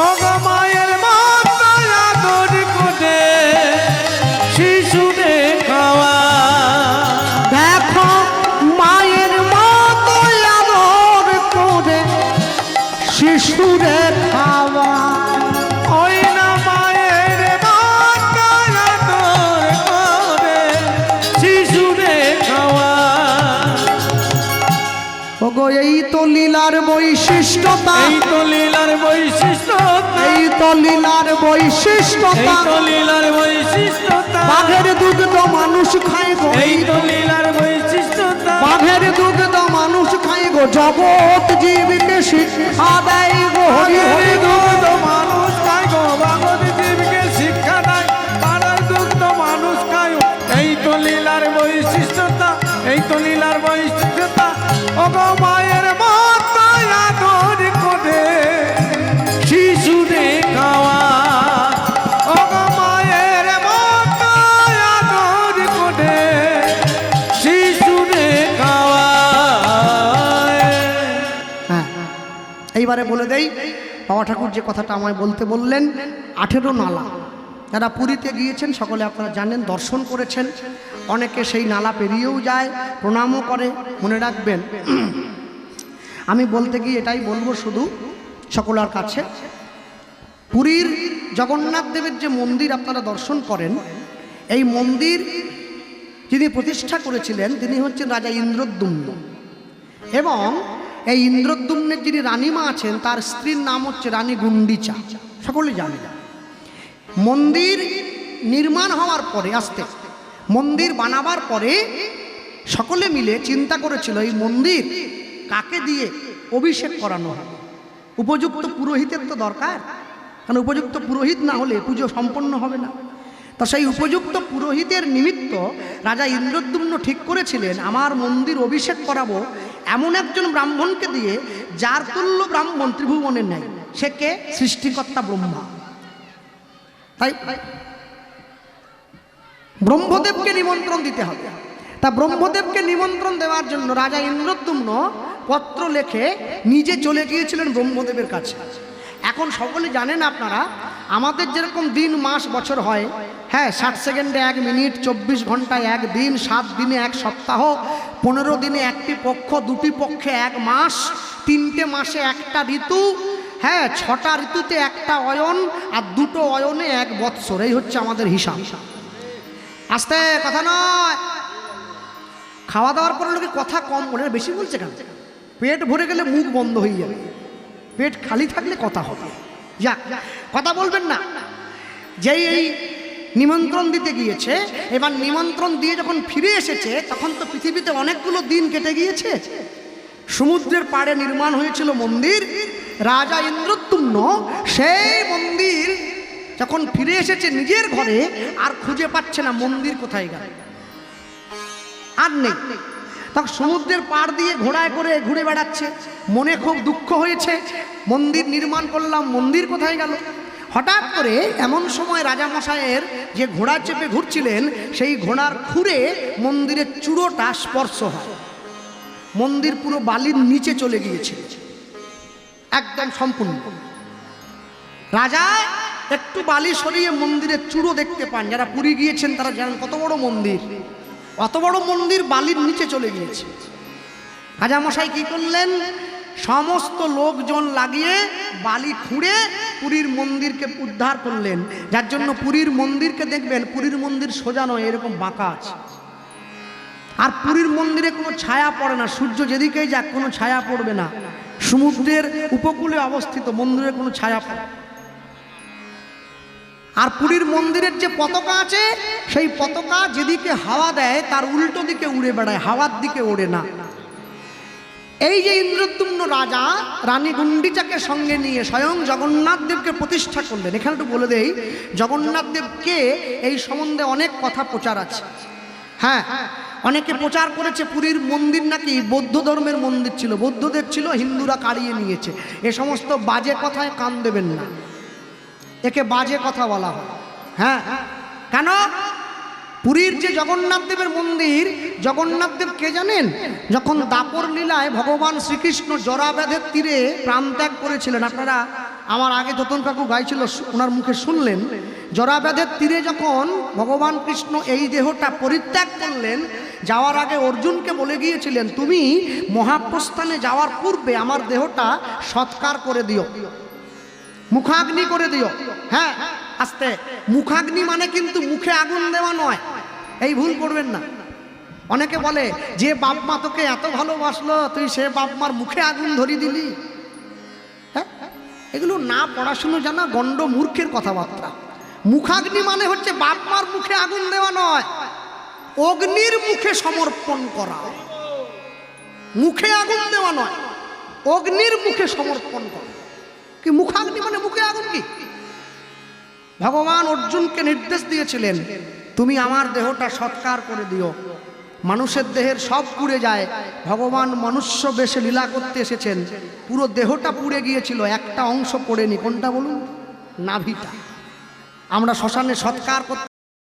অগ মায়ের মতো আদর করে শিশুরে খাওয়া। দেখো ওগো এই তো লীলার বৈশিষ্ট্যতা, এই তো লীলার বৈশিষ্ট্যতা, এই তো লীলার এই বৈশিষ্ট্যতা। তো লীলার বৈশিষ্ট্যতা, বাঘের দুগ্ধ মানুষ খায় গো, এই তো লীলার বৈশিষ্ট্যতা, বাঘের দুগ্ধ মানুষ খায় গো, জগৎ জীবকে শিক্ষা দেয় গো। হরি হরি দুগ্ধ মানুষ খায় গো, ভগবত জীবকে শিক্ষা দেয়, পাড়ার দুগ্ধ মানুষ খায়। এই তো লীলার বৈশিষ্ট্যতা, এই তো লীলার বৈশিষ্ট্যতা। ওগো মায়ের মাথায় আদর করে শিশুরে খাওয়া, ওগো মায়ের মাথায় আদর করে শিশুরে খাওয়া। হ্যাঁ, এইবারে বলে দেই, বাবা ঠাকুর যে কথাটা আমায় বলতে বললেন, 18 নালা। যারা পুরীতে গিয়েছেন সকলে আপনারা জানেন, দর্শন করেছেন, অনেকে সেই নালা পেরিয়েও যায়, প্রণামও করে। মনে রাখবেন, আমি বলতে গিয়ে এটাই বলবো শুধু সকলের কাছে, পুরীর জগন্নাথ দেবের যে মন্দির আপনারা দর্শন করেন, এই মন্দির যিনি প্রতিষ্ঠা করেছিলেন তিনি হচ্ছেন রাজা ইন্দ্রদ্যুম্ন, এবং এই ইন্দ্রদ্যুম্নের যিনি রানীমা আছেন তার স্ত্রীর নাম হচ্ছে রানী গুন্ডিচা, সকলে জানে। মন্দির নির্মাণ হওয়ার পরে, আস্তে মন্দির বানাবার পরে সকলে মিলে চিন্তা করেছিল এই মন্দির কাকে দিয়ে অভিষেক করানো হবে। উপযুক্ত পুরোহিতের তো দরকার, কারণ উপযুক্ত পুরোহিত না হলে পুজো সম্পন্ন হবে না। তো সেই উপযুক্ত পুরোহিতের নিমিত্ত রাজা ইন্দ্রদ্যুম্ন ঠিক করেছিলেন, আমার মন্দির অভিষেক করাবো এমন একজন ব্রাহ্মণকে দিয়ে যার তুল্য ব্রাহ্মণ ত্রিভুবনের নেই। সে কে? সৃষ্টিকর্তা ব্রহ্মা। তাই ব্রহ্মদেবকে নিমন্ত্রণ দিতে হবে। তা ব্রহ্মদেবকে নিমন্ত্রণ দেওয়ার জন্য রাজা ইন্দ্রদ্যুম্ন পত্র লেখে নিজে চলে গিয়েছিলেন ব্রহ্মদেবের কাছে। এখন সকলে জানেন আপনারা, আমাদের যেরকম দিন মাস বছর হয়, হ্যাঁ, 60 সেকেন্ডে 1 মিনিট, 24 ঘন্টায় 1 দিন, 7 দিনে 1 সপ্তাহ, 15 দিনে 1টি পক্ষ, 2টি পক্ষে 1 মাস, 3টে মাসে 1টা ঋতু, হ্যাঁ, 6টা ঋতুতে 1টা অয়ন, আর 2টো অয়নে 1 বৎসর। এই হচ্ছে আমাদের হিসাব। আস্তে কথা নয়, খাওয়া দাওয়ার পরে লোকে কথা কম বলে, বেশি বলছে কেন? পেট ভরে গেলে মুখ বন্ধ হয়ে যাবে, পেট খালি থাকলে কথা হবে। যাক, কথা বলবেন না। যেই এই নিমন্ত্রণ দিতে গিয়েছে, এবার নিমন্ত্রণ দিয়ে যখন ফিরে এসেছে, তখন তো পৃথিবীতে অনেকগুলো দিন কেটে গিয়েছে। সমুদ্রের পাড়ে নির্মাণ হয়েছিল মন্দির। রাজা ইন্দ্রদ্যুম্ন সেই মন্দির যখন ফিরে এসেছে নিজের ঘরে, আর খুঁজে পাচ্ছে না মন্দির কোথায় গেল, আর নেই। তখন সমুদ্রের পাড় দিয়ে ঘোড়ায় করে ঘুরে বেড়াচ্ছে, মনে খুব দুঃখ হয়েছে, মন্দির নির্মাণ করলাম, মন্দির কোথায় গেল। হঠাৎ করে এমন সময় রাজামশাইয়ের যে ঘোড়া চেপে ঘুরছিলেন, সেই ঘোড়ার খুরে মন্দিরের চূড়োটা স্পর্শ হয়। মন্দির পুরো বালির নিচে চলে গিয়েছিল, একদম সম্পূর্ণ। রাজা একটু বালি সরিয়ে মন্দিরের চূড়ো দেখতে পান। যারা পুরী গিয়েছেন তারা জানেন কত বড় মন্দির, অত বড় মন্দির বালির নিচে চলে গিয়েছে। রাজামশাই কি করলেন? সমস্ত লোকজন লাগিয়ে বালি খুঁড়ে পুরীর মন্দিরকে উদ্ধার করলেন। যার জন্য পুরীর মন্দিরকে দেখবেন, পুরীর মন্দির সোজা নয়, এরকম বাঁকা আছে। আর পুরীর মন্দিরে কোনো ছায়া পড়ে না, সূর্য যেদিকেই যাক কোনো ছায়া পড়বে না। সমুদ্রের উপকূলে অবস্থিত, মন্দিরে কোনো ছায়া পড়ে। আর পুরীর মন্দিরের যে পতাকা আছে, সেই পতাকা যেদিকে হাওয়া দেয় তার উল্টো দিকে উড়ে বেড়ায়, হাওয়ার দিকে ওড়ে না। এই যে ইন্দ্রদ্যুম্ন রাজা রানী গুন্ডিচাকে সঙ্গে নিয়ে স্বয়ং জগন্নাথ দেবকে প্রতিষ্ঠা করলেন। এখানে একটু বলে দেই, জগন্নাথ দেবকে এই সম্বন্ধে অনেক কথা প্রচার আছে। হ্যাঁ, অনেকে প্রচার করেছে পুরীর মন্দির নাকি বৌদ্ধ ধর্মের মন্দির ছিল, বৌদ্ধদেব ছিল, হিন্দুরা কাড়িয়ে নিয়েছে। এ সমস্ত বাজে কথায় কান দেবেন না, একে বাজে কথা বলা হয়। হ্যাঁ, কেন? পুরীর যে জগন্নাথ দেবের মন্দির, জগন্নাথ দেব কে জানেন? যখন দাপর লীলায় ভগবান শ্রীকৃষ্ণ জরাব্যাধের তীরে প্রাণত্যাগ করেছিলেন, আপনারা আমার আগে যতন কাকু গাইছিল ওনার মুখে শুনলেন, জরাব্যাধের তীরে যখন ভগবান কৃষ্ণ এই দেহটা পরিত্যাগ করলেন, যাওয়ার আগে অর্জুনকে বলে গিয়েছিলেন, তুমি মহাপ্রস্থানে যাওয়ার পূর্বে আমার দেহটা সৎকার করে দিও, মুখাগ্নি করে দিও। হ্যাঁ, আস্তে, মুখাগ্নি মানে কিন্তু মুখে আগুন দেওয়া নয়, এই ভুল করবেন না। অনেকে বলে যে বাপ মা তোকে এত ভালোবাসলো তুই সে বাপ মার মুখে আগুন ধরিয়ে দিলি। হ্যাঁ, এগুলো না পড়াশুনো জানা গণ্ড মূর্খের কথাবার্তা। মুখাগ্নি মানে হচ্ছে বাপ মার মুখে আগুন দেওয়া নয়, অগ্নির মুখে সমর্পণ করা। মুখে আগুন দেওয়া নয়, অগ্নির মুখে সমর্পণ করা। কি মুখাগ্নি মানে মুখে আগুন? কি ভগবান অর্জুনকে নির্দেশ দিয়েছিলেন তুমি আমার দেহটা সৎকার করে দিও। মানুষের দেহের সব পুড়ে যায়, ভগবান মনুষ্য বেশে লীলা করতে এসেছেন, পুরো দেহটা পুড়ে গিয়েছিল, একটা অংশ পড়েনি। কোনটা বলুন? নাভিটা। আমরা শ্মশানে সৎকার করতে